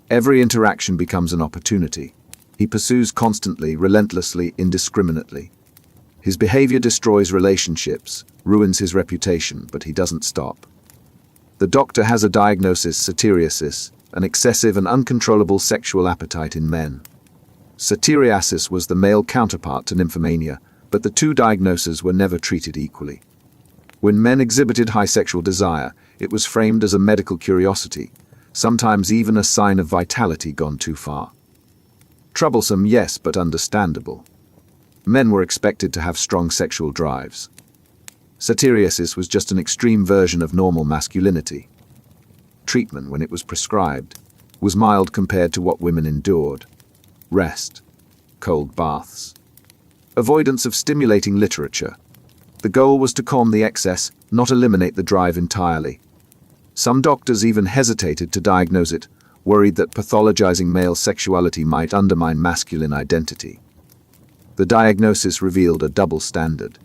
Every interaction becomes an opportunity. He pursues constantly, relentlessly, indiscriminately. His behavior destroys relationships, ruins his reputation, but he doesn't stop. The doctor has a diagnosis: satyriasis, an excessive and uncontrollable sexual appetite in men. Satyriasis was the male counterpart to nymphomania, but the two diagnoses were never treated equally. When men exhibited high sexual desire, it was framed as a medical curiosity, sometimes even a sign of vitality gone too far. Troublesome, yes, but understandable. Men were expected to have strong sexual drives. Satyriasis was just an extreme version of normal masculinity. Treatment, when it was prescribed, was mild compared to what women endured. Rest, cold baths, avoidance of stimulating literature. The goal was to calm the excess, not eliminate the drive entirely. Some doctors even hesitated to diagnose it, worried that pathologizing male sexuality might undermine masculine identity. The diagnosis revealed a double standard.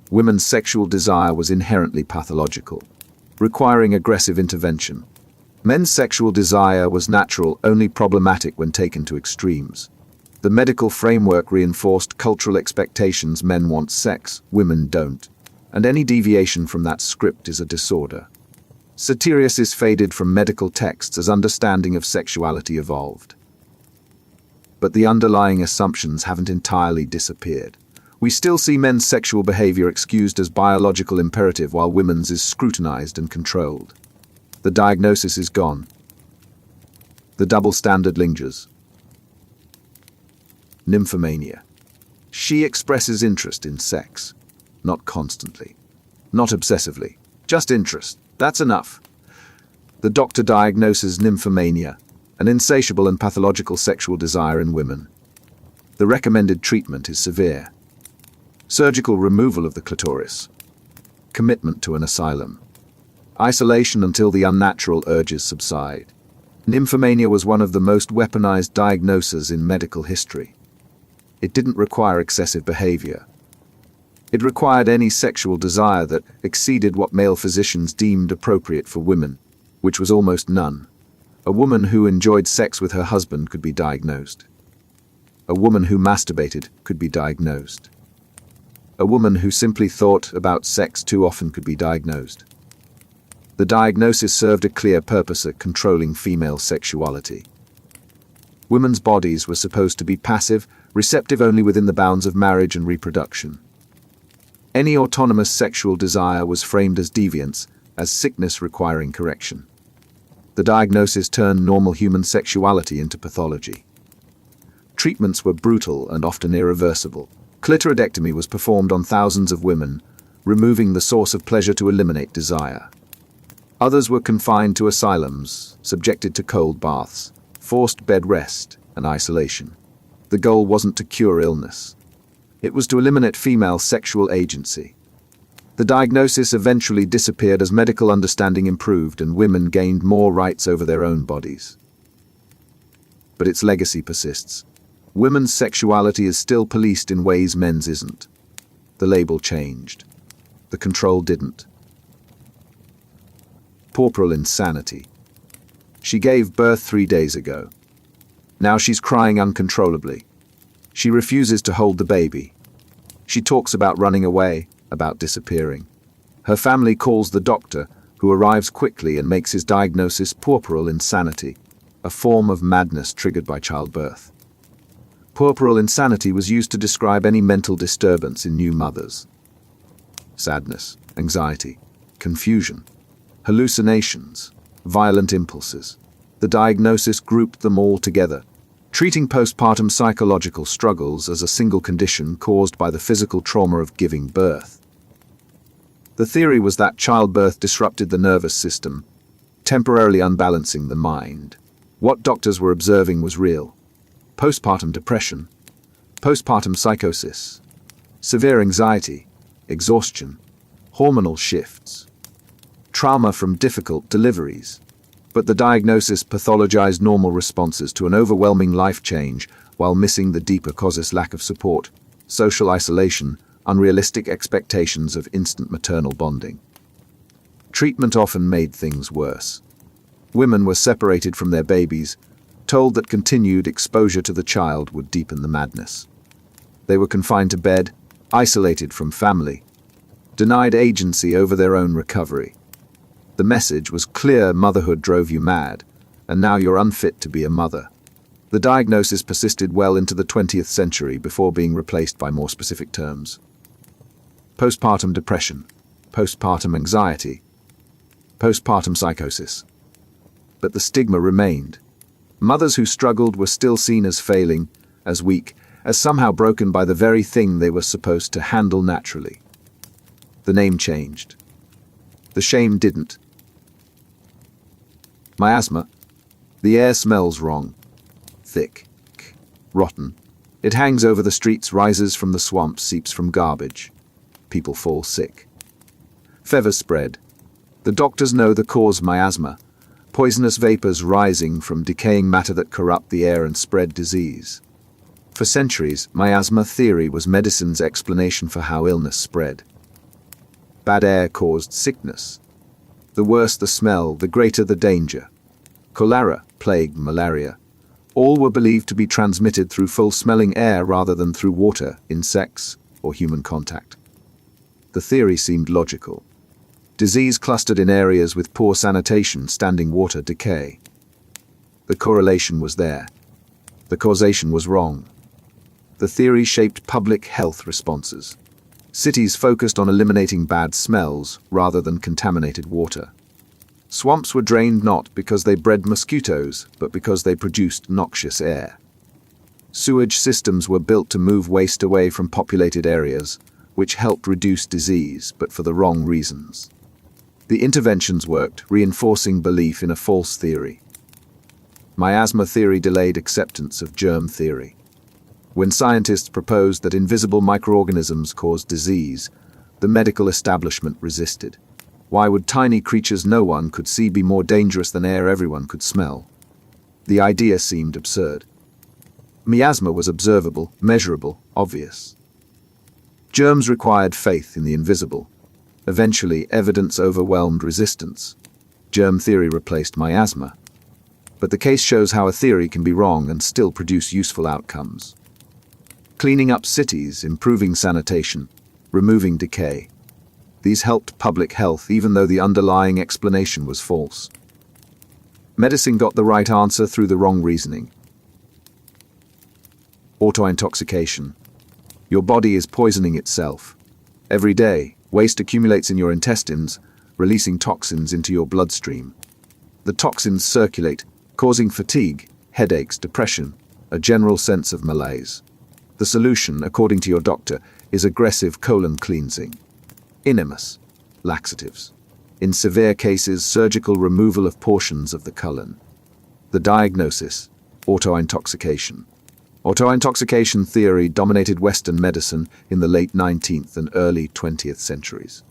Women's sexual desire was inherently pathological, requiring aggressive intervention. Men's sexual desire was natural, only problematic when taken to extremes. The medical framework reinforced cultural expectations: men want sex, women don't, and any deviation from that script is a disorder. Satyriasis faded from medical texts as understanding of sexuality evolved. But the underlying assumptions haven't entirely disappeared. We still see men's sexual behavior excused as biological imperative while women's is scrutinized and controlled. The diagnosis is gone. The double standard lingers. Nymphomania. She expresses interest in sex. Not constantly. Not obsessively. Just interest. That's enough. The doctor diagnoses nymphomania, an insatiable and pathological sexual desire in women. The recommended treatment is severe. Surgical removal of the clitoris. Commitment to an asylum. Isolation until the unnatural urges subside. Nymphomania was one of the most weaponized diagnoses in medical history. It didn't require excessive behavior. It required any sexual desire that exceeded what male physicians deemed appropriate for women, which was almost none. A woman who enjoyed sex with her husband could be diagnosed. A woman who masturbated could be diagnosed. A woman who simply thought about sex too often could be diagnosed. The diagnosis served a clear purpose at controlling female sexuality. Women's bodies were supposed to be passive, receptive only within the bounds of marriage and reproduction. Any autonomous sexual desire was framed as deviance, as sickness requiring correction. The diagnosis turned normal human sexuality into pathology. Treatments were brutal and often irreversible. Clitoridectomy was performed on thousands of women, removing the source of pleasure to eliminate desire. Others were confined to asylums, subjected to cold baths, forced bed rest, and isolation. The goal wasn't to cure illness. It was to eliminate female sexual agency. The diagnosis eventually disappeared as medical understanding improved and women gained more rights over their own bodies. But its legacy persists. Women's sexuality is still policed in ways men's isn't. The label changed. The control didn't. Puerperal Insanity. She gave birth 3 days ago. Now she's crying uncontrollably. She refuses to hold the baby. She talks about running away, about disappearing. Her family calls the doctor, who arrives quickly and makes his diagnosis puerperal insanity, a form of madness triggered by childbirth. Puerperal insanity was used to describe any mental disturbance in new mothers. Sadness, anxiety, confusion, hallucinations, violent impulses. The diagnosis grouped them all together, treating postpartum psychological struggles as a single condition caused by the physical trauma of giving birth. The theory was that childbirth disrupted the nervous system, temporarily unbalancing the mind. What doctors were observing was real. Postpartum depression, postpartum psychosis, severe anxiety, exhaustion, hormonal shifts, trauma from difficult deliveries. But the diagnosis pathologized normal responses to an overwhelming life change while missing the deeper causes: lack of support, social isolation, unrealistic expectations of instant maternal bonding. Treatment often made things worse. Women were separated from their babies, told that continued exposure to the child would deepen the madness. They were confined to bed, isolated from family, denied agency over their own recovery. The message was clear: motherhood drove you mad, and now you're unfit to be a mother. The diagnosis persisted well into the 20th century before being replaced by more specific terms. Postpartum depression, postpartum anxiety, postpartum psychosis. But the stigma remained. Mothers who struggled were still seen as failing, as weak, as somehow broken by the very thing they were supposed to handle naturally. The name changed. The shame didn't. Miasma. The air smells wrong. Thick. Rotten. It hangs over the streets, rises from the swamps, seeps from garbage. People fall sick. Fevers spread. The doctors know the cause: miasma. Poisonous vapors rising from decaying matter that corrupt the air and spread disease. For centuries, miasma theory was medicine's explanation for how illness spread. Bad air caused sickness. The worse the smell, the greater the danger. Cholera, plague, malaria. All were believed to be transmitted through foul-smelling air rather than through water, insects, or human contact. The theory seemed logical. Disease clustered in areas with poor sanitation, standing water, decay. The correlation was there. The causation was wrong. The theory shaped public health responses. Cities focused on eliminating bad smells rather than contaminated water. Swamps were drained not because they bred mosquitoes, but because they produced noxious air. Sewage systems were built to move waste away from populated areas, which helped reduce disease, but for the wrong reasons. The interventions worked, reinforcing belief in a false theory. Miasma theory delayed acceptance of germ theory. When scientists proposed that invisible microorganisms caused disease, the medical establishment resisted. Why would tiny creatures no one could see be more dangerous than air everyone could smell? The idea seemed absurd. Miasma was observable, measurable, obvious. Germs required faith in the invisible. Eventually, evidence overwhelmed resistance. Germ theory replaced miasma. But the case shows how a theory can be wrong and still produce useful outcomes. Cleaning up cities, improving sanitation, removing decay. These helped public health even though the underlying explanation was false. Medicine got the right answer through the wrong reasoning. Autointoxication. Your body is poisoning itself. Every day, waste accumulates in your intestines, releasing toxins into your bloodstream. The toxins circulate, causing fatigue, headaches, depression, a general sense of malaise. The solution, according to your doctor, is aggressive colon cleansing. Enemas, laxatives. In severe cases, surgical removal of portions of the colon. The diagnosis, autointoxication. Autointoxication theory dominated Western medicine in the late 19th and early 20th centuries.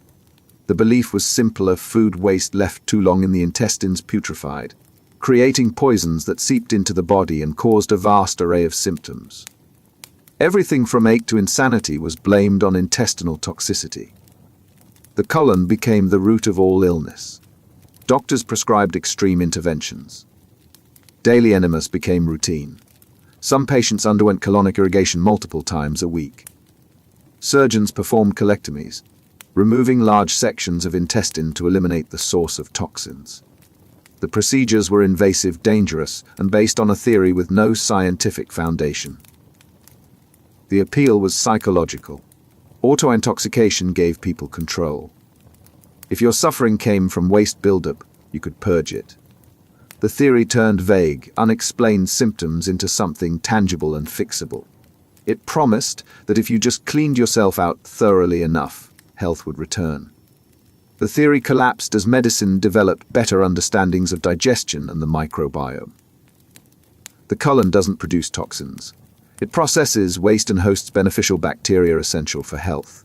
The belief was simpler: food waste left too long in the intestines putrefied, creating poisons that seeped into the body and caused a vast array of symptoms. Everything from ache to insanity was blamed on intestinal toxicity. The colon became the root of all illness. Doctors prescribed extreme interventions. Daily enemas became routine. Some patients underwent colonic irrigation multiple times a week. Surgeons performed colectomies, removing large sections of intestine to eliminate the source of toxins. The procedures were invasive, dangerous, and based on a theory with no scientific foundation. The appeal was psychological. Autointoxication gave people control. If your suffering came from waste buildup, you could purge it. The theory turned vague, unexplained symptoms into something tangible and fixable. It promised that if you just cleaned yourself out thoroughly enough, health would return. The theory collapsed as medicine developed better understandings of digestion and the microbiome. The colon doesn't produce toxins. It processes waste and hosts beneficial bacteria essential for health.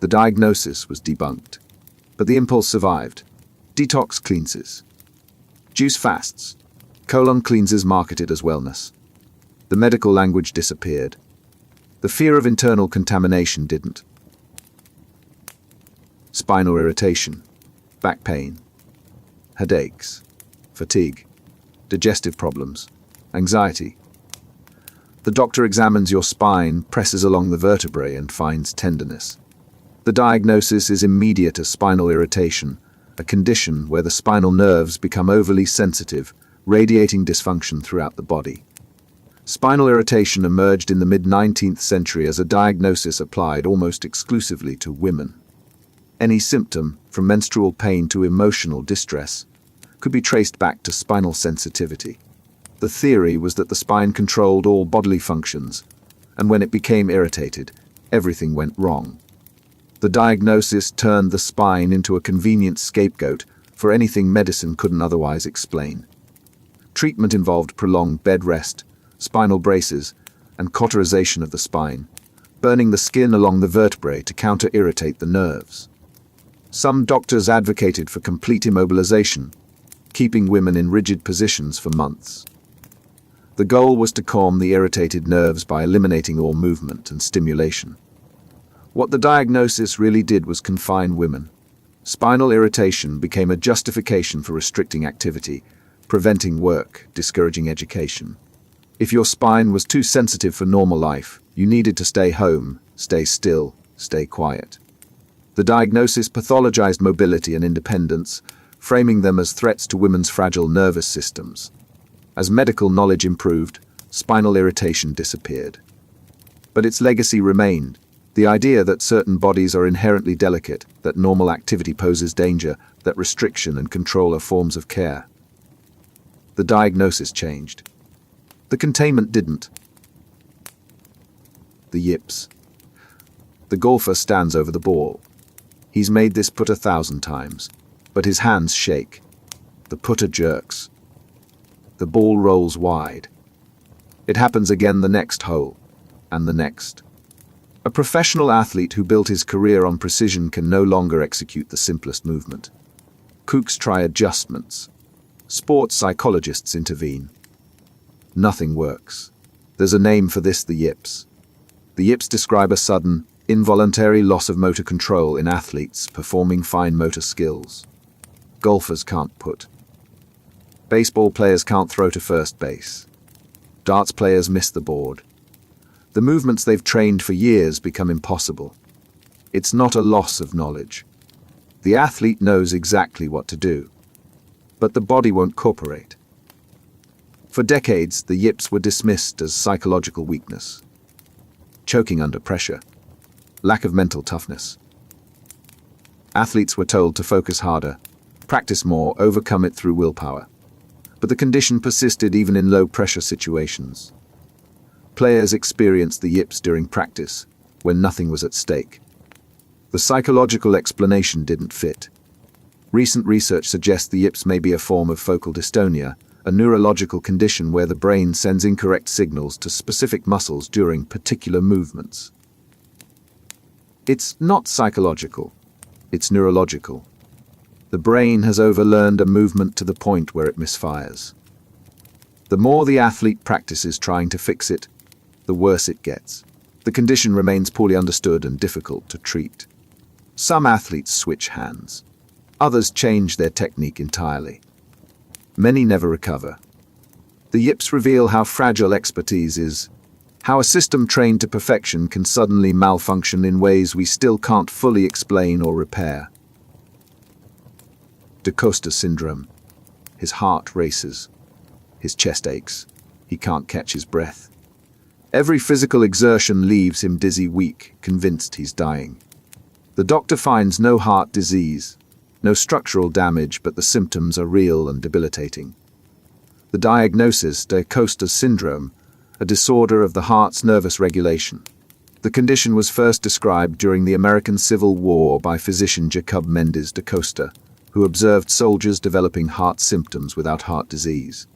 The diagnosis was debunked, but the impulse survived. Detox cleanses. Juice fasts. Colon cleanses marketed as wellness. The medical language disappeared. The fear of internal contamination didn't. Spinal irritation, back pain, headaches, fatigue, digestive problems, anxiety. The doctor examines your spine, presses along the vertebrae, and finds tenderness. The diagnosis is immediate as spinal irritation, a condition where the spinal nerves become overly sensitive, radiating dysfunction throughout the body. Spinal irritation emerged in the mid-19th century as a diagnosis applied almost exclusively to women. Any symptom, from menstrual pain to emotional distress, could be traced back to spinal sensitivity. The theory was that the spine controlled all bodily functions, and when it became irritated, everything went wrong. The diagnosis turned the spine into a convenient scapegoat for anything medicine couldn't otherwise explain. Treatment involved prolonged bed rest, spinal braces, and cauterization of the spine, burning the skin along the vertebrae to counter-irritate the nerves. Some doctors advocated for complete immobilization, keeping women in rigid positions for months. The goal was to calm the irritated nerves by eliminating all movement and stimulation. What the diagnosis really did was confine women. Spinal irritation became a justification for restricting activity, preventing work, discouraging education. If your spine was too sensitive for normal life, you needed to stay home, stay still, stay quiet. The diagnosis pathologized mobility and independence, framing them as threats to women's fragile nervous systems. As medical knowledge improved, spinal irritation disappeared. But its legacy remained. The idea that certain bodies are inherently delicate, that normal activity poses danger, that restriction and control are forms of care. The diagnosis changed. The containment didn't. The yips. The golfer stands over the ball. He's made this putt 1,000 times, but his hands shake. The putter jerks. The ball rolls wide. It happens again the next hole, and the next. A professional athlete who built his career on precision can no longer execute the simplest movement. Kooks try adjustments. Sports psychologists intervene. Nothing works. There's a name for this: the yips. The yips describe a sudden, involuntary loss of motor control in athletes performing fine motor skills. Golfers can't putt. Baseball players can't throw to first base. Darts players miss the board. The movements they've trained for years become impossible. It's not a loss of knowledge. The athlete knows exactly what to do, but the body won't cooperate. For decades, the yips were dismissed as psychological weakness. Choking under pressure. Lack of mental toughness. Athletes were told to focus harder, practice more, overcome it through willpower. But the condition persisted even in low-pressure situations. Players experienced the yips during practice, when nothing was at stake. The psychological explanation didn't fit. Recent research suggests the yips may be a form of focal dystonia, a neurological condition where the brain sends incorrect signals to specific muscles during particular movements. It's not psychological. It's neurological. The brain has overlearned a movement to the point where it misfires. The more the athlete practices trying to fix it, the worse it gets. The condition remains poorly understood and difficult to treat. Some athletes switch hands. Others change their technique entirely. Many never recover. The Yips reveal how fragile expertise is, how a system trained to perfection can suddenly malfunction in ways we still can't fully explain or repair. Costa syndrome. His heart races. His chest aches. He can't catch his breath. Every physical exertion leaves him dizzy, weak, convinced he's dying. The doctor finds no heart disease, no structural damage, but the symptoms are real and debilitating. The diagnosis, Costa syndrome, a disorder of the heart's nervous regulation. The condition was first described during the American Civil War by physician Jacob Mendes da Costa, who observed soldiers developing heart symptoms without heart disease.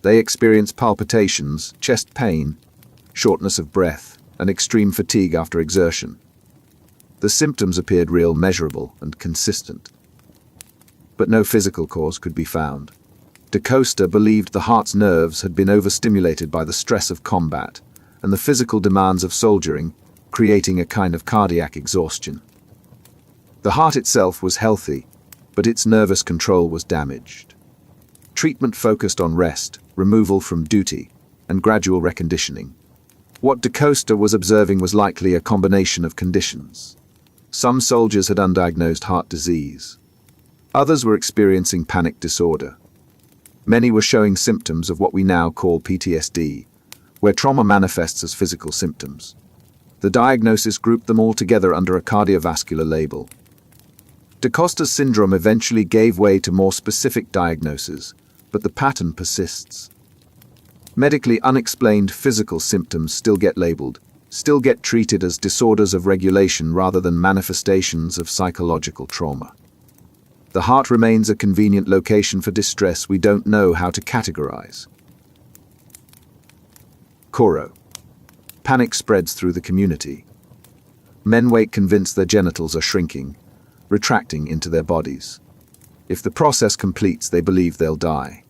They experienced palpitations, chest pain, shortness of breath, and extreme fatigue after exertion. The symptoms appeared real, measurable, and consistent. But no physical cause could be found. Da Costa believed the heart's nerves had been overstimulated by the stress of combat and the physical demands of soldiering, creating a kind of cardiac exhaustion. The heart itself was healthy, but its nervous control was damaged. Treatment focused on rest, removal from duty, and gradual reconditioning. What Da Costa was observing was likely a combination of conditions. Some soldiers had undiagnosed heart disease. Others were experiencing panic disorder. Many were showing symptoms of what we now call PTSD, where trauma manifests as physical symptoms. The diagnosis grouped them all together under a cardiovascular label. Da Costa's syndrome eventually gave way to more specific diagnoses, but the pattern persists. Medically unexplained physical symptoms still get labeled, still get treated as disorders of regulation rather than manifestations of psychological trauma. The heart remains a convenient location for distress we don't know how to categorize. Koro. Panic spreads through the community. Men wake convinced their genitals are shrinking, retracting into their bodies. If the process completes, they believe they'll die.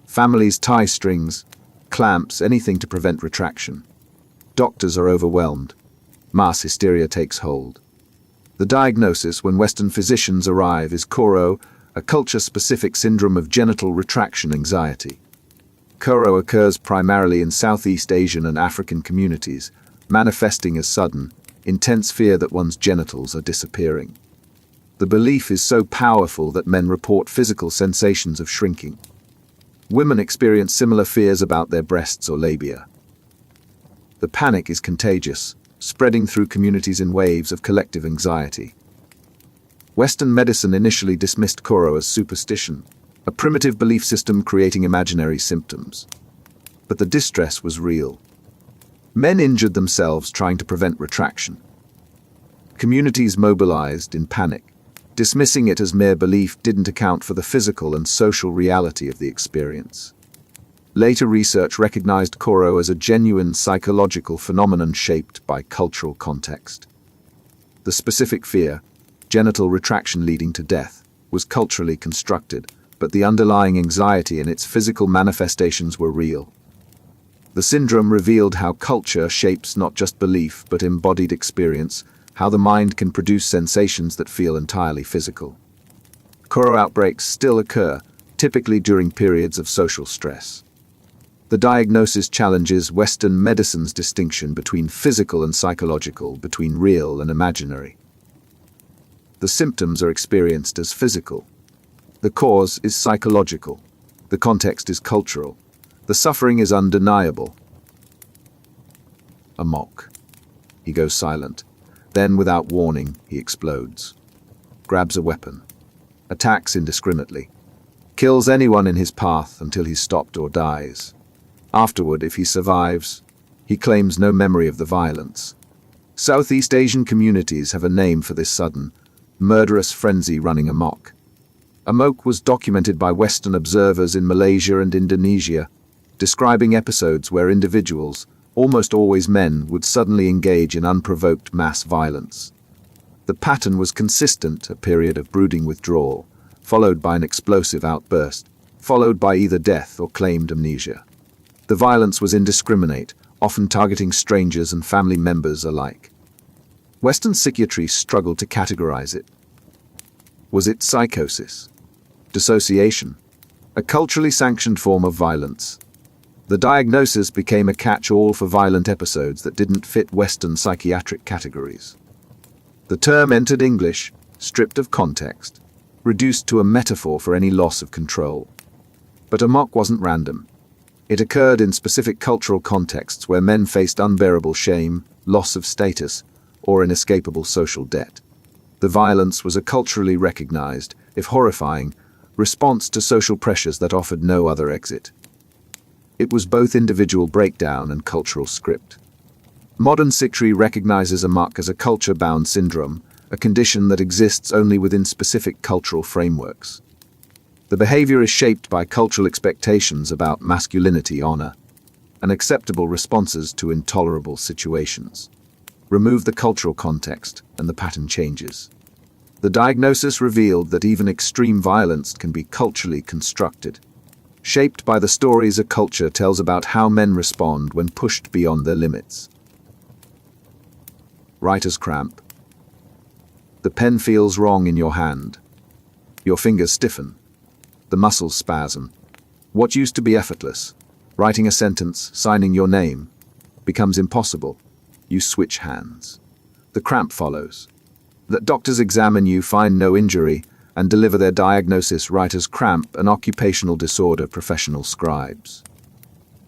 Families tie strings, clamps, anything to prevent retraction. Doctors are overwhelmed. Mass hysteria takes hold. The diagnosis, when Western physicians arrive, is Koro, a culture-specific syndrome of genital retraction anxiety. Koro occurs primarily in Southeast Asian and African communities, manifesting as sudden, intense fear that one's genitals are disappearing. The belief is so powerful that men report physical sensations of shrinking. Women experience similar fears about their breasts or labia. The panic is contagious, spreading through communities in waves of collective anxiety. Western medicine initially dismissed Koro as superstition, a primitive belief system creating imaginary symptoms. But the distress was real. Men injured themselves trying to prevent retraction. Communities mobilized in panic. Dismissing it as mere belief didn't account for the physical and social reality of the experience. Later research recognized Koro as a genuine psychological phenomenon shaped by cultural context. The specific fear, genital retraction leading to death, was culturally constructed, but the underlying anxiety and its physical manifestations were real. The syndrome revealed how culture shapes not just belief but embodied experience, how the mind can produce sensations that feel entirely physical. Koro outbreaks still occur, typically during periods of social stress. The diagnosis challenges Western medicine's distinction between physical and psychological, between real and imaginary. The symptoms are experienced as physical. The cause is psychological. The context is cultural. The suffering is undeniable. Amok. He goes silent. Then, without warning, he explodes. Grabs a weapon. Attacks indiscriminately. Kills anyone in his path until he's stopped or dies. Afterward, if he survives, he claims no memory of the violence. Southeast Asian communities have a name for this sudden, murderous frenzy running amok. Amok was documented by Western observers in Malaysia and Indonesia, describing episodes where individuals, almost always men, would suddenly engage in unprovoked mass violence. The pattern was consistent: a period of brooding withdrawal, followed by an explosive outburst, followed by either death or claimed amnesia. The violence was indiscriminate, often targeting strangers and family members alike. Western psychiatry struggled to categorize it. Was it psychosis? Dissociation? A culturally sanctioned form of violence? The diagnosis became a catch-all for violent episodes that didn't fit Western psychiatric categories. The term entered English, stripped of context, reduced to a metaphor for any loss of control. But Amok wasn't random. It occurred in specific cultural contexts where men faced unbearable shame, loss of status, or inescapable social debt. The violence was a culturally recognized, if horrifying, response to social pressures that offered no other exit. It was both individual breakdown and cultural script. Modern psychiatry recognizes Amok as a culture-bound syndrome, a condition that exists only within specific cultural frameworks. The behavior is shaped by cultural expectations about masculinity, honor, and acceptable responses to intolerable situations. Remove the cultural context, and the pattern changes. The diagnosis revealed that even extreme violence can be culturally constructed, shaped by the stories a culture tells about how men respond when pushed beyond their limits. Writer's cramp. The pen feels wrong in your hand. Your fingers stiffen. The muscles spasm. What used to be effortless, writing a sentence, signing your name, becomes impossible. You switch hands. The cramp follows. That doctors examine you, find no injury, and deliver their diagnosis: writer's cramp, an occupational disorder. Professional scribes.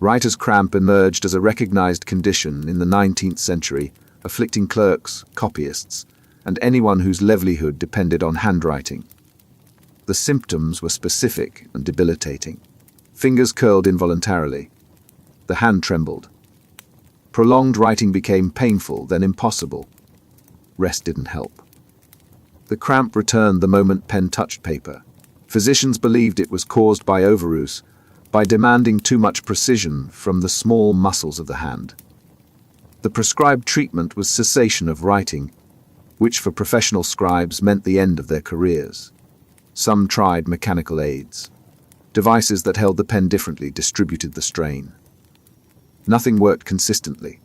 Writer's cramp emerged as a recognized condition in the 19th century, afflicting clerks, copyists, and anyone whose livelihood depended on handwriting. The symptoms were specific and debilitating. Fingers curled involuntarily. The hand trembled. Prolonged writing became painful, then impossible. Rest didn't help. The cramp returned the moment pen touched paper. Physicians believed it was caused by overuse, by demanding too much precision from the small muscles of the hand. The prescribed treatment was cessation of writing, which for professional scribes meant the end of their careers. Some tried mechanical aids. Devices that held the pen differently distributed the strain. Nothing worked consistently.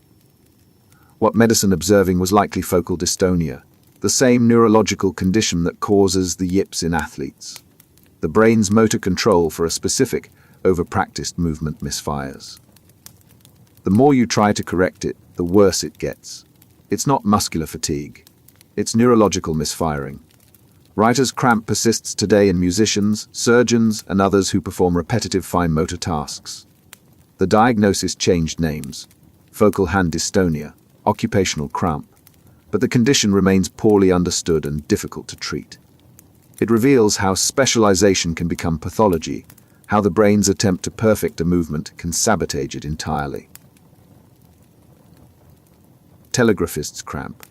What medicine observing was likely focal dystonia, the same neurological condition that causes the yips in athletes. The brain's motor control for a specific, over-practiced movement misfires. The more you try to correct it, the worse it gets. It's not muscular fatigue. It's neurological misfiring. Writer's cramp persists today in musicians, surgeons, and others who perform repetitive fine motor tasks. The diagnosis changed names: focal hand dystonia, occupational cramp, but the condition remains poorly understood and difficult to treat. It reveals how specialization can become pathology, how the brain's attempt to perfect a movement can sabotage it entirely. Telegraphist's cramp.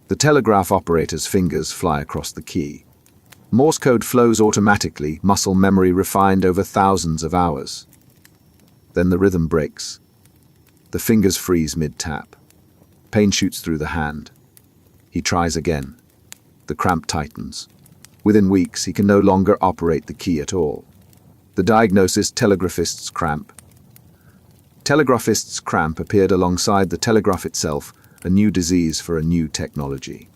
The telegraph operator's fingers fly across the key. Morse code flows automatically, muscle memory refined over thousands of hours. Then the rhythm breaks. The fingers freeze mid-tap. Pain shoots through the hand. He tries again. The cramp tightens. Within weeks, he can no longer operate the key at all. The diagnosis: telegraphist's cramp. Telegraphist's cramp appeared alongside the telegraph itself, a new disease for a new technology.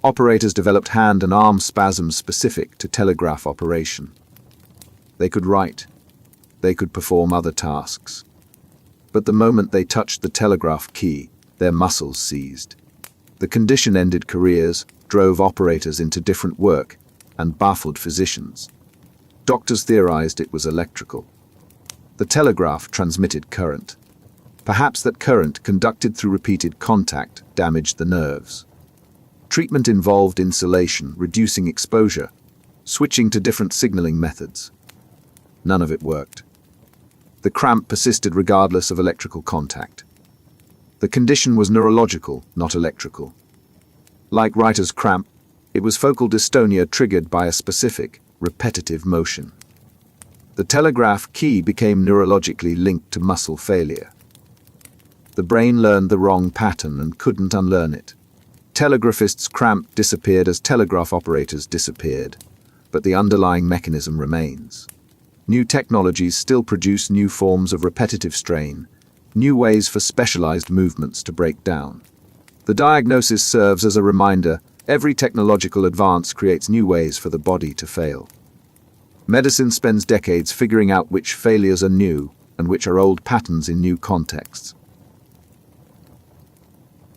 Operators developed hand and arm spasms specific to telegraph operation. They could write. They could perform other tasks. But the moment they touched the telegraph key, their muscles seized. The condition ended careers, drove operators into different work, and baffled physicians. Doctors theorized it was electrical. The telegraph transmitted current. Perhaps that current, conducted through repeated contact, damaged the nerves. Treatment involved insulation, reducing exposure, switching to different signaling methods. None of it worked. The cramp persisted regardless of electrical contact. The condition was neurological, not electrical. Like writer's cramp, it was focal dystonia triggered by a specific, repetitive motion. The telegraph key became neurologically linked to muscle failure. The brain learned the wrong pattern and couldn't unlearn it. Telegraphists' Cramp disappeared as telegraph operators disappeared, but the underlying mechanism remains. New technologies still produce new forms of repetitive strain, new ways for specialized movements to break down. The diagnosis serves as a reminder: every technological advance creates new ways for the body to fail. Medicine spends decades figuring out which failures are new and which are old patterns in new contexts.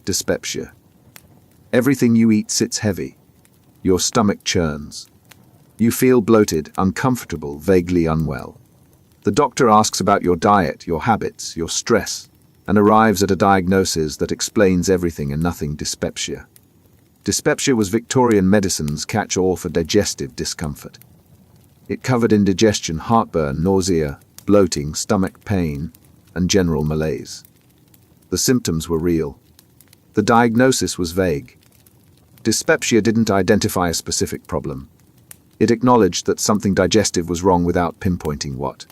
Dyspepsia. Everything you eat sits heavy. Your stomach churns. You feel bloated, uncomfortable, vaguely unwell. The doctor asks about your diet, your habits, your stress, and arrives at a diagnosis that explains everything and nothing: dyspepsia. Dyspepsia was Victorian medicine's catch-all for digestive discomfort. It covered indigestion, heartburn, nausea, bloating, stomach pain, and general malaise. The symptoms were real. The diagnosis was vague. Dyspepsia didn't identify a specific problem. It acknowledged that something digestive was wrong without pinpointing what.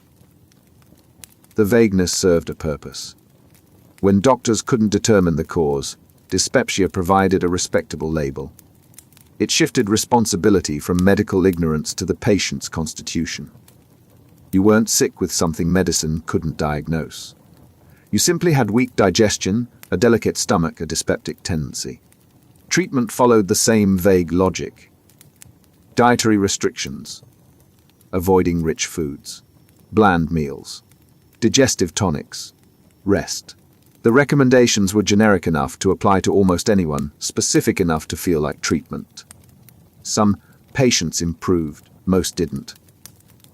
The vagueness served a purpose. When doctors couldn't determine the cause, dyspepsia provided a respectable label. It shifted responsibility from medical ignorance to the patient's constitution. You weren't sick with something medicine couldn't diagnose. You simply had weak digestion, a delicate stomach, a dyspeptic tendency. Treatment followed the same vague logic. Dietary restrictions, avoiding rich foods, bland meals, digestive tonics, rest. The recommendations were generic enough to apply to almost anyone, specific enough to feel like treatment. Some patients improved, most didn't.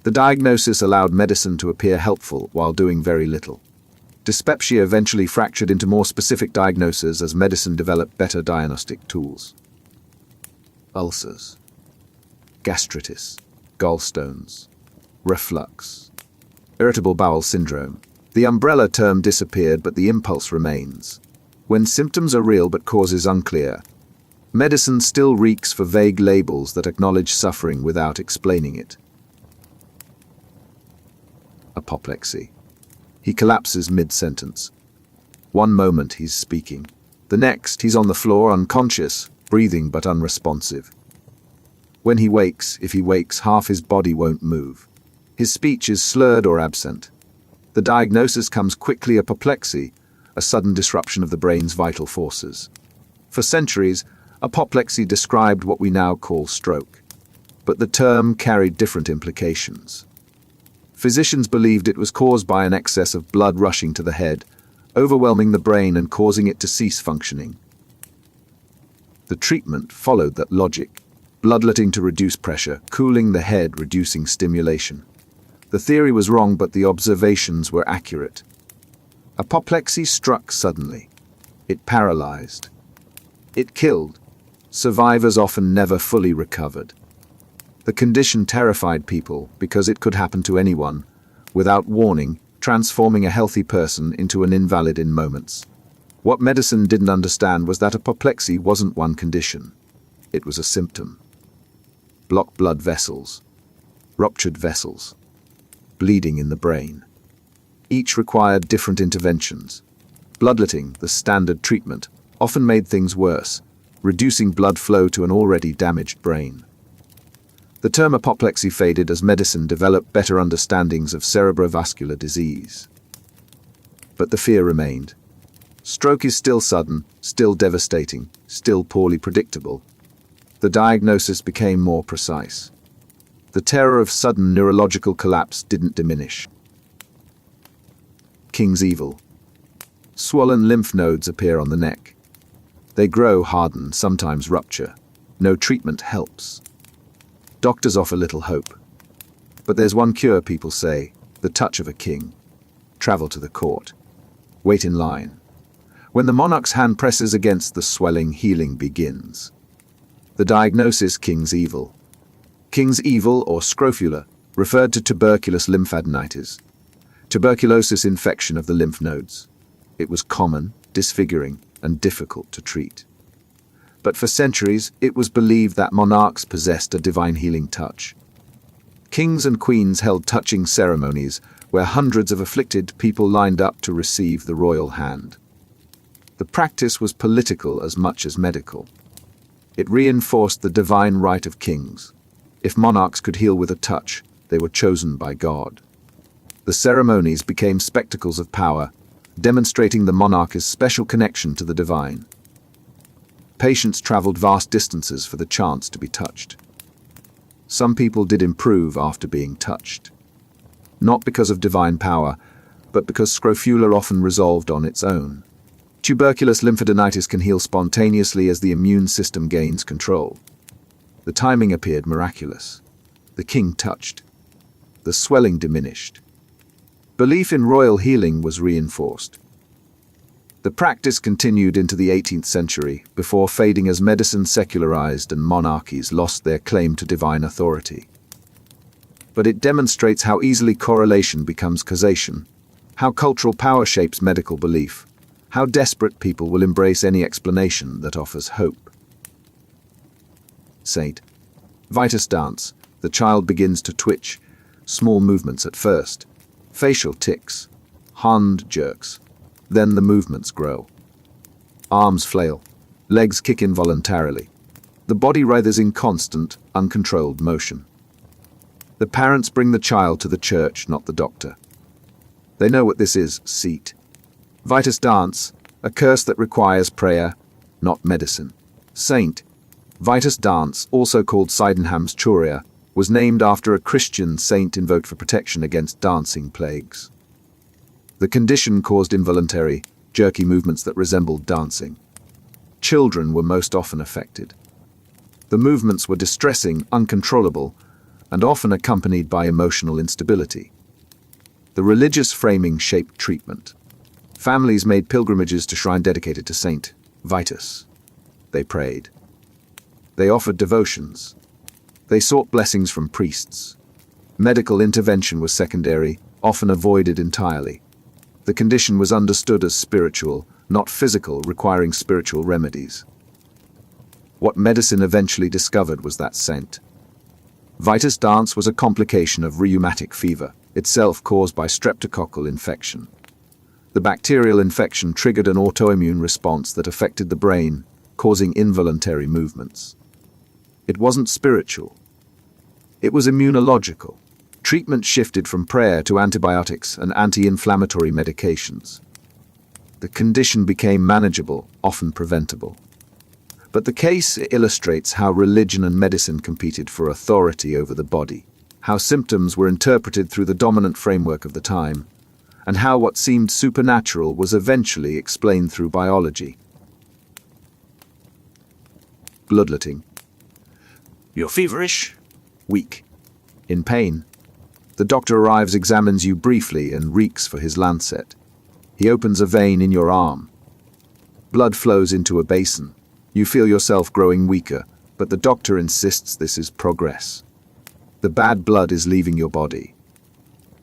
The diagnosis allowed medicine to appear helpful while doing very little. Dyspepsia eventually fractured into more specific diagnoses as medicine developed better diagnostic tools. Ulcers, gastritis, gallstones, reflux, irritable bowel syndrome. The umbrella term disappeared, but the impulse remains. When symptoms are real but causes unclear, medicine still reeks for vague labels that acknowledge suffering without explaining it. Apoplexy. He collapses mid-sentence. One moment he's speaking. The next he's on the floor, unconscious, breathing but unresponsive. When he wakes, if he wakes, half his body won't move. His speech is slurred or absent. The diagnosis comes quickly: apoplexy, a sudden disruption of the brain's vital forces. For centuries, apoplexy described what we now call stroke, but the term carried different implications. Physicians believed it was caused by an excess of blood rushing to the head, overwhelming the brain and causing it to cease functioning. The treatment followed that logic: bloodletting to reduce pressure, cooling the head, reducing stimulation. The theory was wrong, but the observations were accurate. Apoplexy struck suddenly. It paralyzed. It killed. Survivors often never fully recovered. The condition terrified people because it could happen to anyone, without warning, transforming a healthy person into an invalid in moments. What medicine didn't understand was that apoplexy wasn't one condition. It was a symptom. Blocked blood vessels, ruptured vessels, bleeding in the brain. Each required different interventions. Bloodletting, the standard treatment, often made things worse, reducing blood flow to an already damaged brain. The term apoplexy faded as medicine developed better understandings of cerebrovascular disease. But the fear remained. Stroke is still sudden, still devastating, still poorly predictable. The diagnosis became more precise. The terror of sudden neurological collapse didn't diminish. King's evil. Swollen lymph nodes appear on the neck. They grow, harden, sometimes rupture. No treatment helps. Doctors offer little hope. But there's one cure, people say: the touch of a king. Travel to the court. Wait in line. When the monarch's hand presses against the swelling, healing begins. The diagnosis: King's evil. King's evil, or scrofula, referred to tuberculous lymphadenitis, tuberculosis infection of the lymph nodes. It was common, disfiguring, and difficult to treat. But for centuries, it was believed that monarchs possessed a divine healing touch. Kings and queens held touching ceremonies where hundreds of afflicted people lined up to receive the royal hand. The practice was political as much as medical. It reinforced the divine right of kings. If monarchs could heal with a touch, they were chosen by God. The ceremonies became spectacles of power, demonstrating the monarch's special connection to the divine. Patients traveled vast distances for the chance to be touched. Some people did improve after being touched. Not because of divine power, but because scrofula often resolved on its own. Tuberculous lymphadenitis can heal spontaneously as the immune system gains control. The timing appeared miraculous. The king touched. The swelling diminished. Belief in royal healing was reinforced. The practice continued into the 18th century, before fading as medicine secularized and monarchies lost their claim to divine authority. But it demonstrates how easily correlation becomes causation, how cultural power shapes medical belief, how desperate people will embrace any explanation that offers hope. Saint. Vitus Dance. The child begins to twitch, small movements at first, facial tics, hand jerks. Then the movements grow. Arms flail, legs kick involuntarily. The body writhes in constant, uncontrolled motion. The parents bring the child to the church, not the doctor. They know what this is, seat. Vitus Dance, a curse that requires prayer, not medicine. Saint. Vitus Dance, also called Sydenham's Choria, was named after a Christian saint invoked for protection against dancing plagues. The condition caused involuntary, jerky movements that resembled dancing. Children were most often affected. The movements were distressing, uncontrollable, and often accompanied by emotional instability. The religious framing shaped treatment. Families made pilgrimages to shrine dedicated to Saint Vitus. They prayed. They offered devotions. They sought blessings from priests. Medical intervention was secondary, often avoided entirely. The condition was understood as spiritual, not physical, requiring spiritual remedies. What medicine eventually discovered was that Saint Vitus Dance was a complication of rheumatic fever, itself caused by streptococcal infection. The bacterial infection triggered an autoimmune response that affected the brain, causing involuntary movements. It wasn't spiritual. It was immunological. Treatment shifted from prayer to antibiotics and anti-inflammatory medications. The condition became manageable, often preventable. But the case illustrates how religion and medicine competed for authority over the body, how symptoms were interpreted through the dominant framework of the time, and how what seemed supernatural was eventually explained through biology. Bloodletting. You're feverish? Weak. In pain. The doctor arrives, examines you briefly, and reeks for his lancet. He opens a vein in your arm. Blood flows into a basin. You feel yourself growing weaker, but the doctor insists this is progress. The bad blood is leaving your body.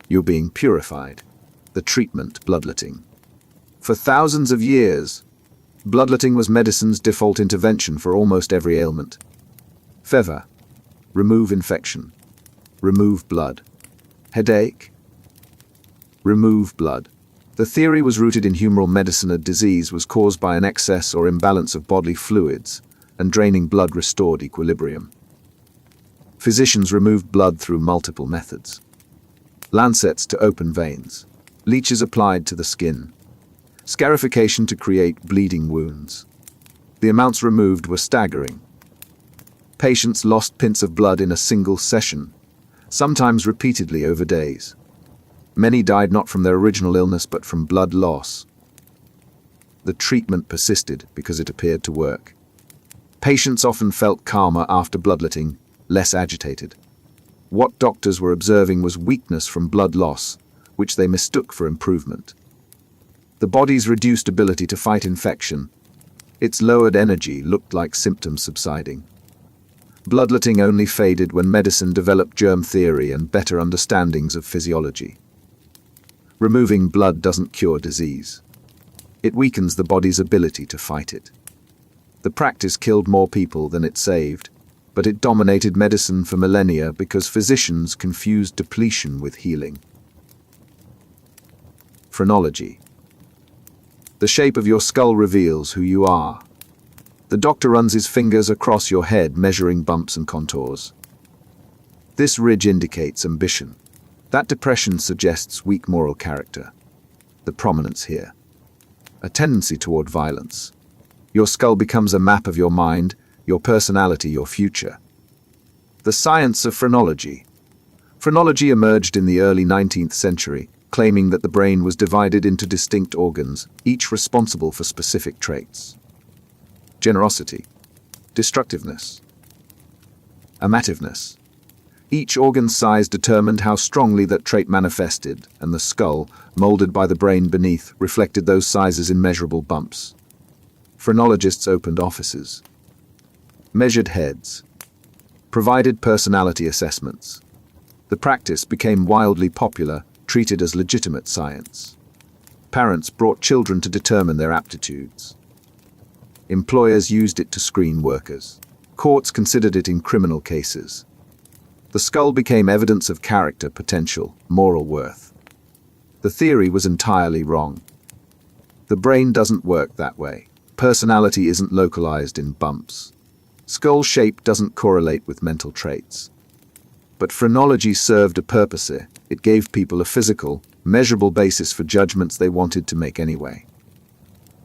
You're being purified. The treatment, bloodletting. For thousands of years, bloodletting was medicine's default intervention for almost every ailment. Fever. Remove infection. Remove blood. Headache. Remove blood. The theory was rooted in humoral medicine. A disease was caused by an excess or imbalance of bodily fluids, and draining blood restored equilibrium. Physicians removed blood through multiple methods. Lancets to open veins. Leeches applied to the skin. Scarification to create bleeding wounds. The amounts removed were staggering. Patients lost pints of blood in a single session, sometimes repeatedly over days. Many died not from their original illness but from blood loss. The treatment persisted because it appeared to work. Patients often felt calmer after bloodletting, less agitated. What doctors were observing was weakness from blood loss, which they mistook for improvement. The body's reduced ability to fight infection, its lowered energy, looked like symptoms subsiding. Bloodletting only faded when medicine developed germ theory and better understandings of physiology. Removing blood doesn't cure disease. It weakens the body's ability to fight it. The practice killed more people than it saved, but it dominated medicine for millennia because physicians confused depletion with healing. Phrenology. The shape of your skull reveals who you are. The doctor runs his fingers across your head, measuring bumps and contours. This ridge indicates ambition. That depression suggests weak moral character. The prominence here. A tendency toward violence. Your skull becomes a map of your mind, your personality, your future. The science of phrenology. Phrenology emerged in the early 19th century, claiming that the brain was divided into distinct organs, each responsible for specific traits. Generosity, destructiveness, amativeness. Each organ's size determined how strongly that trait manifested, and the skull, molded by the brain beneath, reflected those sizes in measurable bumps. Phrenologists opened offices, measured heads, provided personality assessments. The practice became wildly popular, treated as legitimate science. Parents brought children to determine their aptitudes. Employers used it to screen workers. Courts considered it in criminal cases. The skull became evidence of character, potential, moral worth. The theory was entirely wrong. The brain doesn't work that way. Personality isn't localized in bumps. Skull shape doesn't correlate with mental traits. But phrenology served a purpose here. It gave people a physical, measurable basis for judgments they wanted to make anyway.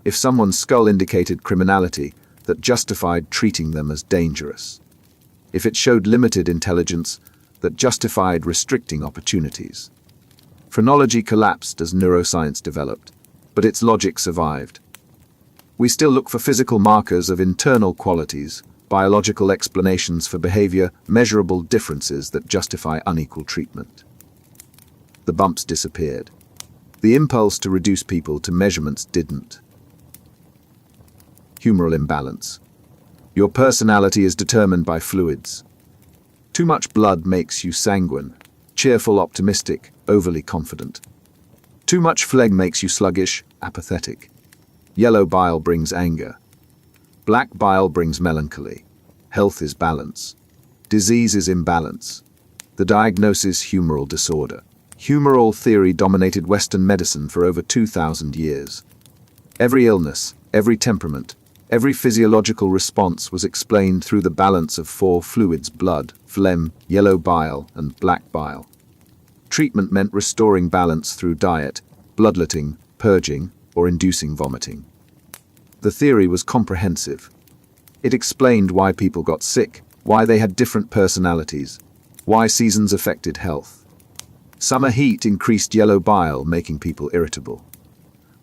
If someone's skull indicated criminality, that justified treating them as dangerous. If it showed limited intelligence, that justified restricting opportunities. Phrenology collapsed as neuroscience developed, but its logic survived. We still look for physical markers of internal qualities, biological explanations for behavior, measurable differences that justify unequal treatment. The bumps disappeared. The impulse to reduce people to measurements didn't. Humoral imbalance. Your personality is determined by fluids. Too much blood makes you sanguine, cheerful, optimistic, overly confident. Too much phlegm makes you sluggish, apathetic. Yellow bile brings anger. Black bile brings melancholy. Health is balance. Disease is imbalance. The diagnosis: humoral disorder. Humoral theory dominated Western medicine for over 2,000 years. Every illness, every temperament, every physiological response was explained through the balance of four fluids: blood, phlegm, yellow bile, and black bile. Treatment meant restoring balance through diet, bloodletting, purging, or inducing vomiting. The theory was comprehensive. It explained why people got sick, why they had different personalities, why seasons affected health. Summer heat increased yellow bile, making people irritable.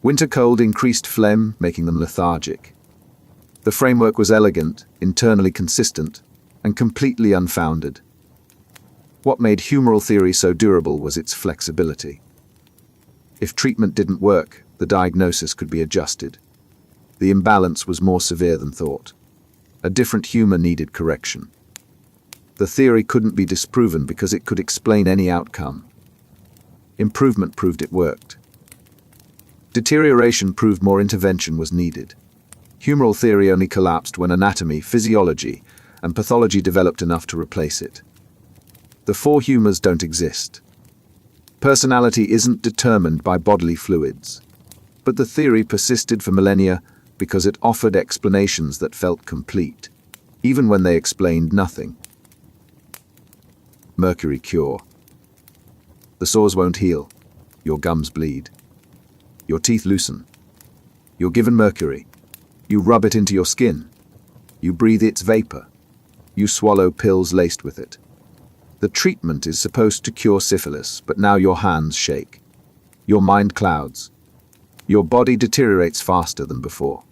Winter cold increased phlegm, making them lethargic. The framework was elegant, internally consistent, and completely unfounded. What made humoral theory so durable was its flexibility. If treatment didn't work, the diagnosis could be adjusted. The imbalance was more severe than thought. A different humor needed correction. The theory couldn't be disproven because it could explain any outcome. Improvement proved it worked. Deterioration proved more intervention was needed. Humoral theory only collapsed when anatomy, physiology, and pathology developed enough to replace it. The four humors don't exist. Personality isn't determined by bodily fluids. But the theory persisted for millennia because it offered explanations that felt complete, even when they explained nothing. Mercury Cure. The sores won't heal. Your gums bleed. Your teeth loosen. You're given mercury. You rub it into your skin. You breathe its vapor. You swallow pills laced with it. The treatment is supposed to cure syphilis, but now your hands shake. Your mind clouds. Your body deteriorates faster than before.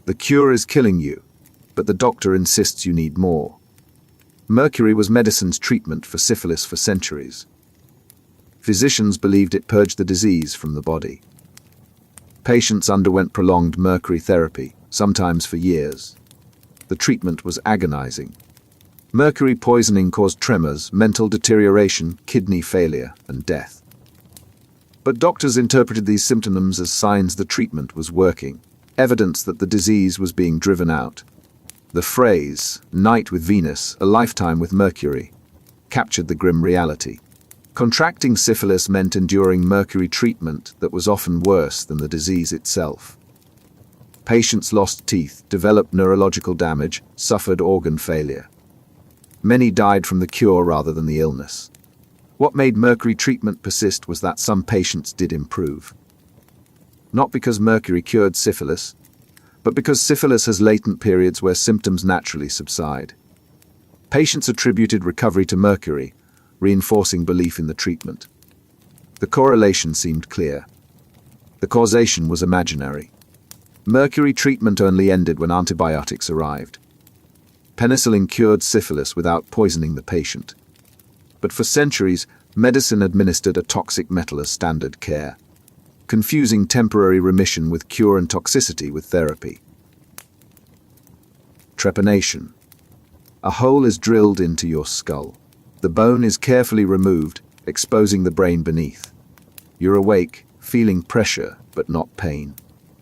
The cure is killing you, but the doctor insists you need more. Mercury was medicine's treatment for syphilis for centuries. Physicians believed it purged the disease from the body. Patients underwent prolonged mercury therapy, sometimes for years. The treatment was agonizing. Mercury poisoning caused tremors, mental deterioration, kidney failure, and death. But doctors interpreted these symptoms as signs the treatment was working, evidence that the disease was being driven out. The phrase, "night with Venus, a lifetime with Mercury," captured the grim reality. Contracting syphilis meant enduring mercury treatment that was often worse than the disease itself. Patients lost teeth, developed neurological damage, suffered organ failure. Many died from the cure rather than the illness. What made mercury treatment persist was that some patients did improve. Not because mercury cured syphilis, but because syphilis has latent periods where symptoms naturally subside. Patients attributed recovery to mercury, reinforcing belief in the treatment. The correlation seemed clear. The causation was imaginary. Mercury treatment only ended when antibiotics arrived. Penicillin cured syphilis without poisoning the patient. But for centuries, medicine administered a toxic metal as standard care, confusing temporary remission with cure and toxicity with therapy. Trepanation. A hole is drilled into your skull. The bone is carefully removed, exposing the brain beneath. You're awake, feeling pressure, but not pain.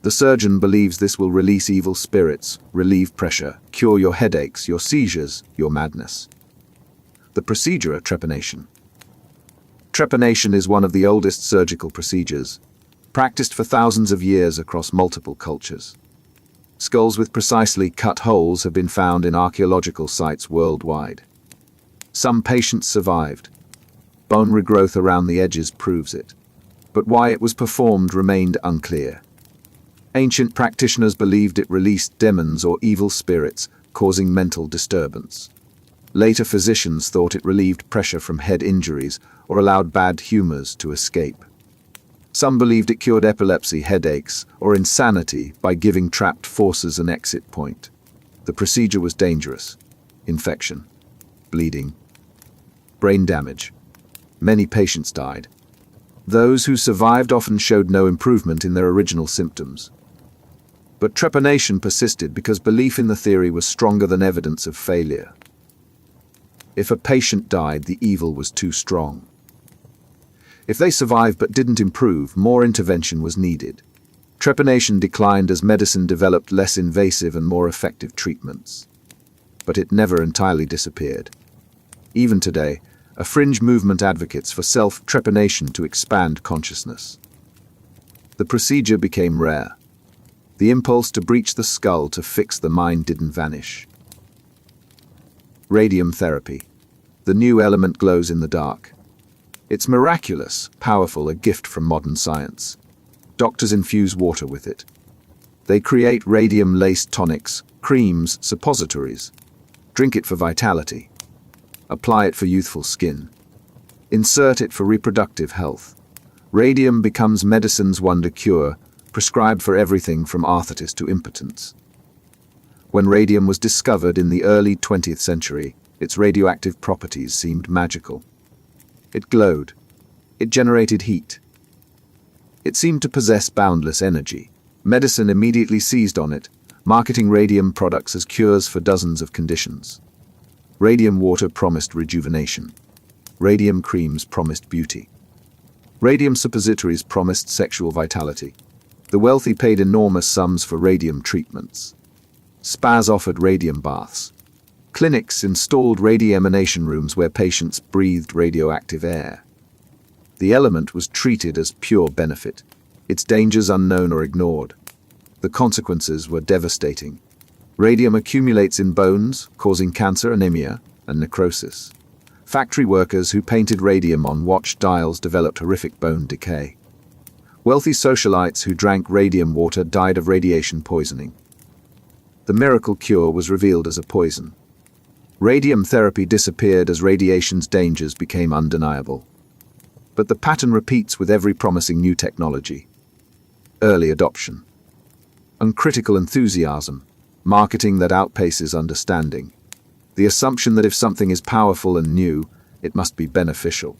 The surgeon believes this will release evil spirits, relieve pressure, cure your headaches, your seizures, your madness. The procedure, trepanation. Trepanation is one of the oldest surgical procedures, practiced for thousands of years across multiple cultures. Skulls with precisely cut holes have been found in archaeological sites worldwide. Some patients survived. Bone regrowth around the edges proves it. But why it was performed remained unclear. Ancient practitioners believed it released demons or evil spirits, causing mental disturbance. Later physicians thought it relieved pressure from head injuries or allowed bad humors to escape. Some believed it cured epilepsy, headaches, or insanity by giving trapped forces an exit point. The procedure was dangerous. Infection, bleeding, brain damage. Many patients died. Those who survived often showed no improvement in their original symptoms. But trepanation persisted because belief in the theory was stronger than evidence of failure. If a patient died, the evil was too strong. If they survived but didn't improve, more intervention was needed. Trepanation declined as medicine developed less invasive and more effective treatments. But it never entirely disappeared. Even today, a fringe movement advocates for self-trepanation to expand consciousness. The procedure became rare. The impulse to breach the skull to fix the mind didn't vanish. Radium therapy. The new element glows in the dark. It's miraculous, powerful, a gift from modern science. Doctors infuse water with it. They create radium-laced tonics, creams, suppositories. Drink it for vitality. Apply it for youthful skin. Insert it for reproductive health. Radium becomes medicine's wonder cure, prescribed for everything from arthritis to impotence. When radium was discovered in the early 20th century, its radioactive properties seemed magical. It glowed. It generated heat. It seemed to possess boundless energy. Medicine immediately seized on it, marketing radium products as cures for dozens of conditions. Radium water promised rejuvenation. Radium creams promised beauty. Radium suppositories promised sexual vitality. The wealthy paid enormous sums for radium treatments. Spas offered radium baths. Clinics installed radioemanation rooms where patients breathed radioactive air. The element was treated as pure benefit, its dangers unknown or ignored. The consequences were devastating. Radium accumulates in bones, causing cancer, anemia, and necrosis. Factory workers who painted radium on watch dials developed horrific bone decay. Wealthy socialites who drank radium water died of radiation poisoning. The miracle cure was revealed as a poison. Radium therapy disappeared as radiation's dangers became undeniable. But the pattern repeats with every promising new technology. Early adoption. Uncritical enthusiasm. Marketing that outpaces understanding. The assumption that if something is powerful and new, it must be beneficial.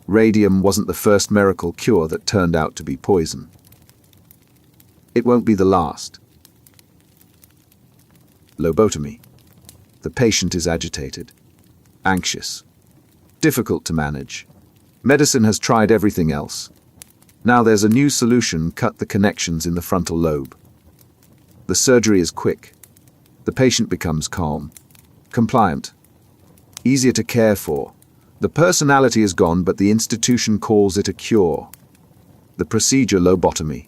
Radium wasn't the first miracle cure that turned out to be poison. It won't be the last. Lobotomy. The patient is agitated, anxious, difficult to manage. Medicine has tried everything else. Now there's a new solution: cut the connections in the frontal lobe. The surgery is quick. The patient becomes calm, compliant, easier to care for, The personality is gone, but the institution calls it a cure. The procedure lobotomy.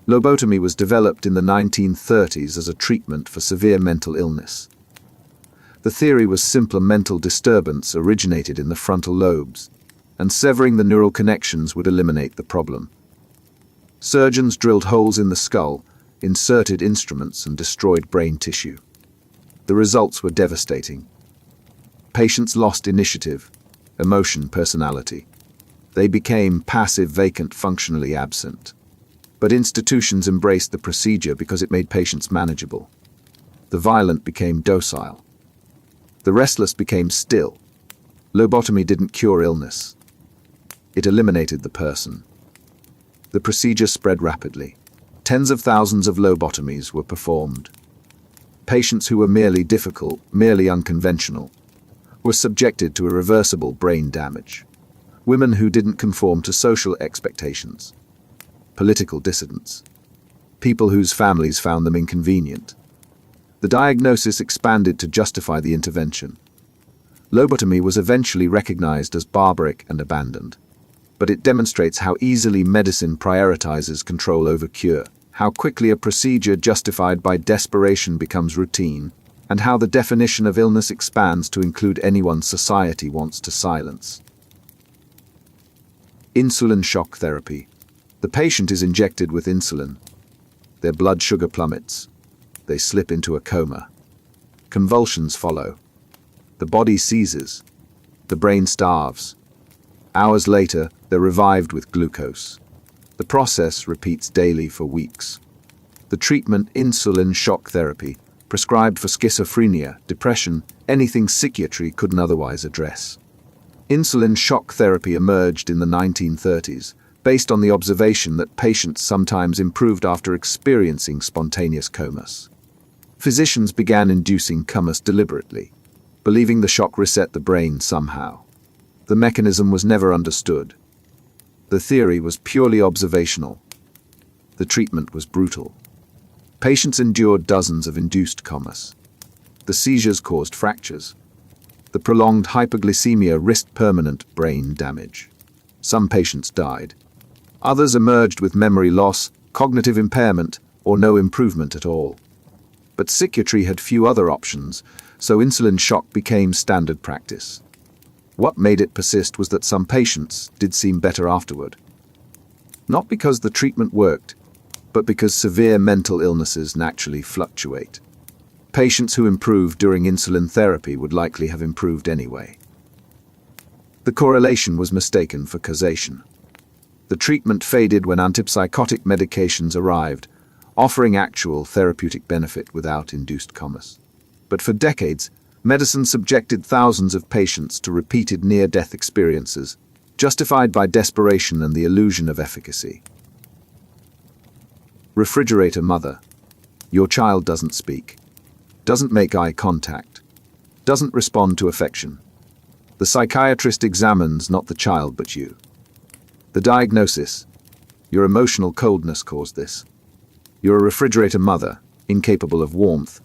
Lobotomy was developed in the 1930s as a treatment for severe mental illness. The theory was simple: mental disturbance originated in the frontal lobes, and severing the neural connections would eliminate the problem. Surgeons drilled holes in the skull, inserted instruments, and destroyed brain tissue. The results were devastating. Patients lost initiative, emotion, personality. They became passive, vacant, functionally absent. But institutions embraced the procedure because it made patients manageable. The violent became docile. The restless became still. Lobotomy didn't cure illness. It eliminated the person. The procedure spread rapidly. Tens of thousands of lobotomies were performed. Patients who were merely difficult, merely unconventional, were subjected to irreversible brain damage. Women who didn't conform to social expectations. Political dissidents. People whose families found them inconvenient. The diagnosis expanded to justify the intervention. Lobotomy was eventually recognized as barbaric and abandoned. But it demonstrates how easily medicine prioritizes control over cure, how quickly a procedure justified by desperation becomes routine, and how the definition of illness expands to include anyone society wants to silence. Insulin shock therapy. The patient is injected with insulin. Their blood sugar plummets. They slip into a coma. Convulsions follow. The body seizes. The brain starves. Hours later, they're revived with glucose. The process repeats daily for weeks. The treatment, insulin shock therapy, prescribed for schizophrenia, depression, anything psychiatry couldn't otherwise address. Insulin shock therapy emerged in the 1930s, based on the observation that patients sometimes improved after experiencing spontaneous comas. Physicians began inducing comas deliberately, believing the shock reset the brain somehow. The mechanism was never understood. The theory was purely observational. The treatment was brutal. Patients endured dozens of induced comas. The seizures caused fractures. The prolonged hypoglycemia risked permanent brain damage. Some patients died. Others emerged with memory loss, cognitive impairment, or no improvement at all. But psychiatry had few other options, so insulin shock became standard practice. What made it persist was that some patients did seem better afterward. Not because the treatment worked, but because severe mental illnesses naturally fluctuate. Patients who improved during insulin therapy would likely have improved anyway. The correlation was mistaken for causation. The treatment faded when antipsychotic medications arrived, offering actual therapeutic benefit without induced comas. But for decades, medicine subjected thousands of patients to repeated near-death experiences, justified by desperation and the illusion of efficacy. Refrigerator mother. Your child doesn't speak, doesn't make eye contact, doesn't respond to affection. The psychiatrist examines not the child but you. The diagnosis: your emotional coldness caused this. You're a refrigerator mother, incapable of warmth,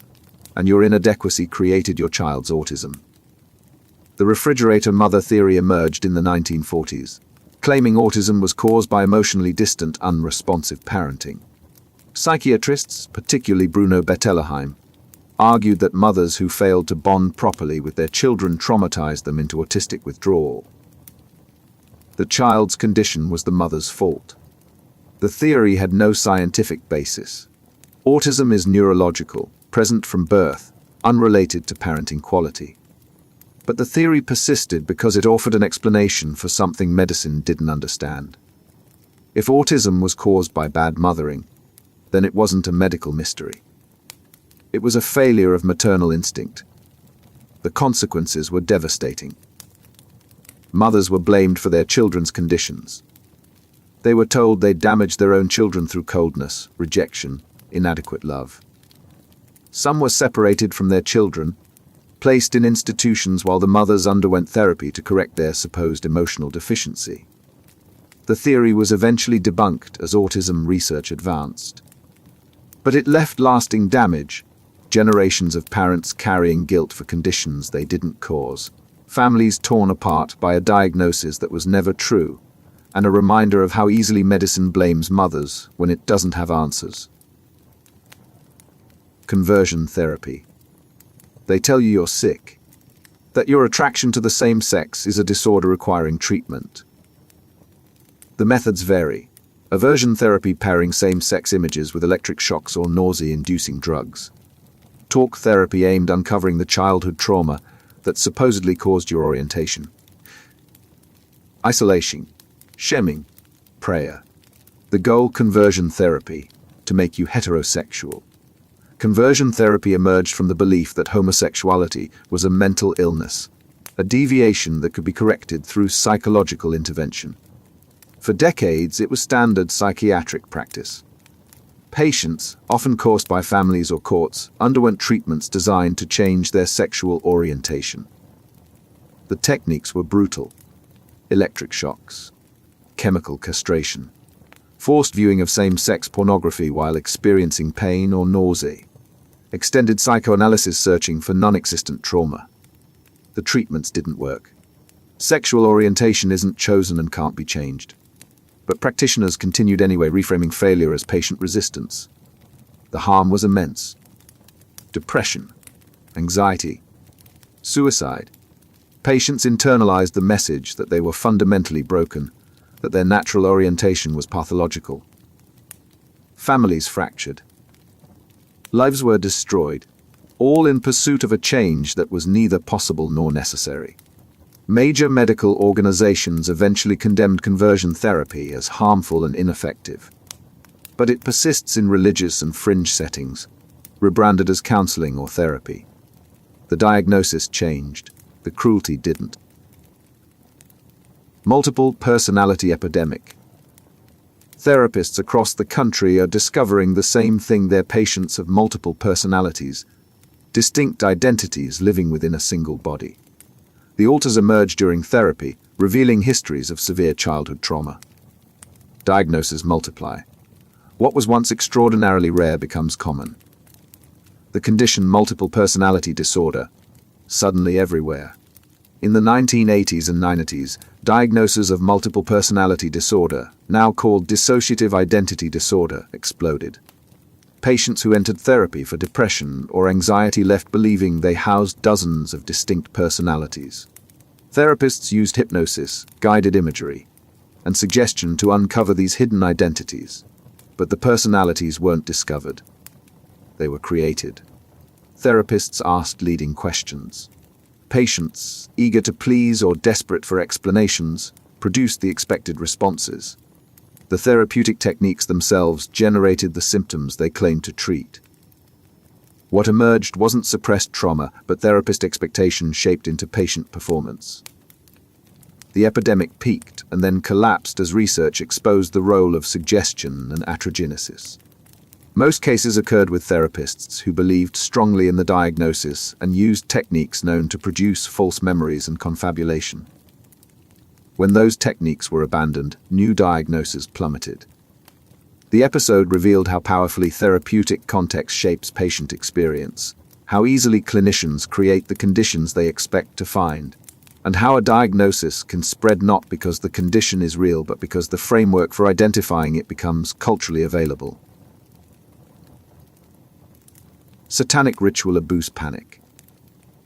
and your inadequacy created your child's autism. The refrigerator mother theory emerged in the 1940s, claiming autism was caused by emotionally distant, unresponsive parenting. Psychiatrists, particularly Bruno Bettelheim, argued that mothers who failed to bond properly with their children traumatized them into autistic withdrawal. The child's condition was the mother's fault. The theory had no scientific basis. Autism is neurological, present from birth, unrelated to parenting quality. But the theory persisted because it offered an explanation for something medicine didn't understand. If autism was caused by bad mothering, then it wasn't a medical mystery. It was a failure of maternal instinct. The consequences were devastating. Mothers were blamed for their children's conditions. They were told they'd damaged their own children through coldness, rejection, inadequate love. Some were separated from their children, placed in institutions while the mothers underwent therapy to correct their supposed emotional deficiency. The theory was eventually debunked as autism research advanced. But it left lasting damage, generations of parents carrying guilt for conditions they didn't cause. families torn apart by a diagnosis that was never true, and a reminder of how easily medicine blames mothers when it doesn't have answers. Conversion therapy. They tell you you're sick, that your attraction to the same sex is a disorder requiring treatment. The methods vary. Aversion therapy pairing same-sex images with electric shocks or nausea-inducing drugs. Talk therapy aimed uncovering the childhood trauma that supposedly caused your orientation. Isolation, shaming, prayer. The goal: conversion therapy, to make you heterosexual. Conversion therapy emerged from the belief that homosexuality was a mental illness, a deviation that could be corrected through psychological intervention. For decades, it was standard psychiatric practice. Patients, often coerced by families or courts, underwent treatments designed to change their sexual orientation. The techniques were brutal: electric shocks, chemical castration, forced viewing of same-sex pornography while experiencing pain or nausea, extended psychoanalysis searching for non-existent trauma. The treatments didn't work. Sexual orientation isn't chosen and can't be changed. But practitioners continued anyway, reframing failure as patient resistance. The harm was immense. Depression, anxiety, suicide. Patients internalized the message that they were fundamentally broken, that their natural orientation was pathological. Families fractured. Lives were destroyed, all in pursuit of a change that was neither possible nor necessary. Major medical organizations eventually condemned conversion therapy as harmful and ineffective. But it persists in religious and fringe settings, rebranded as counseling or therapy. The diagnosis changed, the cruelty didn't. Multiple personality epidemic. Therapists across the country are discovering the same thing: their patients have multiple personalities, distinct identities living within a single body. The alters emerge during therapy, revealing histories of severe childhood trauma. Diagnoses multiply. What was once extraordinarily rare becomes common. The condition multiple personality disorder, suddenly everywhere. In the 1980s and 90s, diagnoses of multiple personality disorder, now called dissociative identity disorder, exploded. Patients who entered therapy for depression or anxiety left believing they housed dozens of distinct personalities. Therapists used hypnosis, guided imagery, and suggestion to uncover these hidden identities, but the personalities weren't discovered. They were created. Therapists asked leading questions. Patients, eager to please or desperate for explanations, produced the expected responses. The therapeutic techniques themselves generated the symptoms they claimed to treat. What emerged wasn't suppressed trauma, but therapist expectation shaped into patient performance. The epidemic peaked and then collapsed as research exposed the role of suggestion and atrogenesis. Most cases occurred with therapists who believed strongly in the diagnosis and used techniques known to produce false memories and confabulation. When those techniques were abandoned, new diagnoses plummeted. The episode revealed how powerfully therapeutic context shapes patient experience, how easily clinicians create the conditions they expect to find, and how a diagnosis can spread not because the condition is real but because the framework for identifying it becomes culturally available. Satanic ritual abuse panic.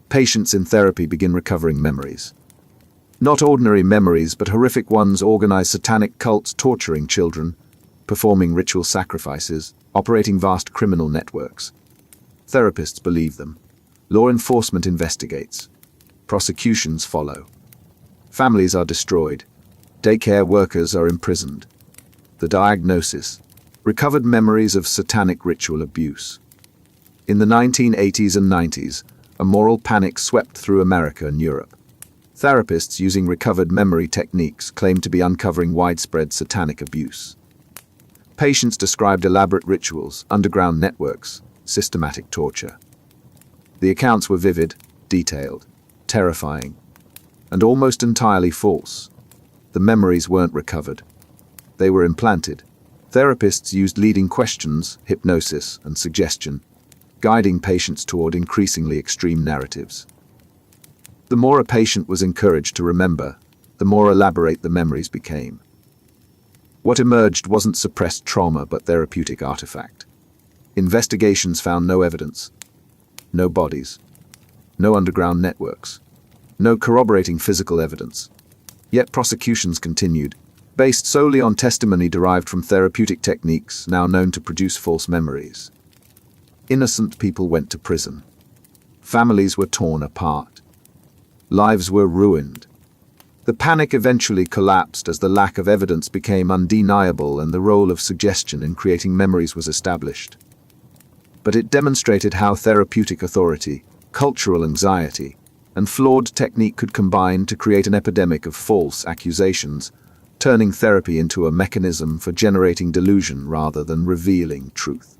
Patients in therapy begin recovering memories. Not ordinary memories, but horrific ones: organized satanic cults torturing children, performing ritual sacrifices, operating vast criminal networks. Therapists believe them. Law enforcement investigates. Prosecutions follow. Families are destroyed. Daycare workers are imprisoned. The diagnosis: recovered memories of satanic ritual abuse. In the 1980s and 90s, a moral panic swept through America and Europe. Therapists using recovered memory techniques claimed to be uncovering widespread satanic abuse. Patients described elaborate rituals, underground networks, systematic torture. The accounts were vivid, detailed, terrifying, and almost entirely false. The memories weren't recovered. They were implanted. Therapists used leading questions, hypnosis, and suggestion, guiding patients toward increasingly extreme narratives. The more a patient was encouraged to remember, the more elaborate the memories became. What emerged wasn't suppressed trauma but therapeutic artifact. Investigations found no evidence, no bodies, no underground networks, no corroborating physical evidence. Yet prosecutions continued, based solely on testimony derived from therapeutic techniques now known to produce false memories. Innocent people went to prison. Families were torn apart. Lives were ruined. The panic eventually collapsed as the lack of evidence became undeniable and the role of suggestion in creating memories was established. But it demonstrated how therapeutic authority, cultural anxiety, and flawed technique could combine to create an epidemic of false accusations, turning therapy into a mechanism for generating delusion rather than revealing truth.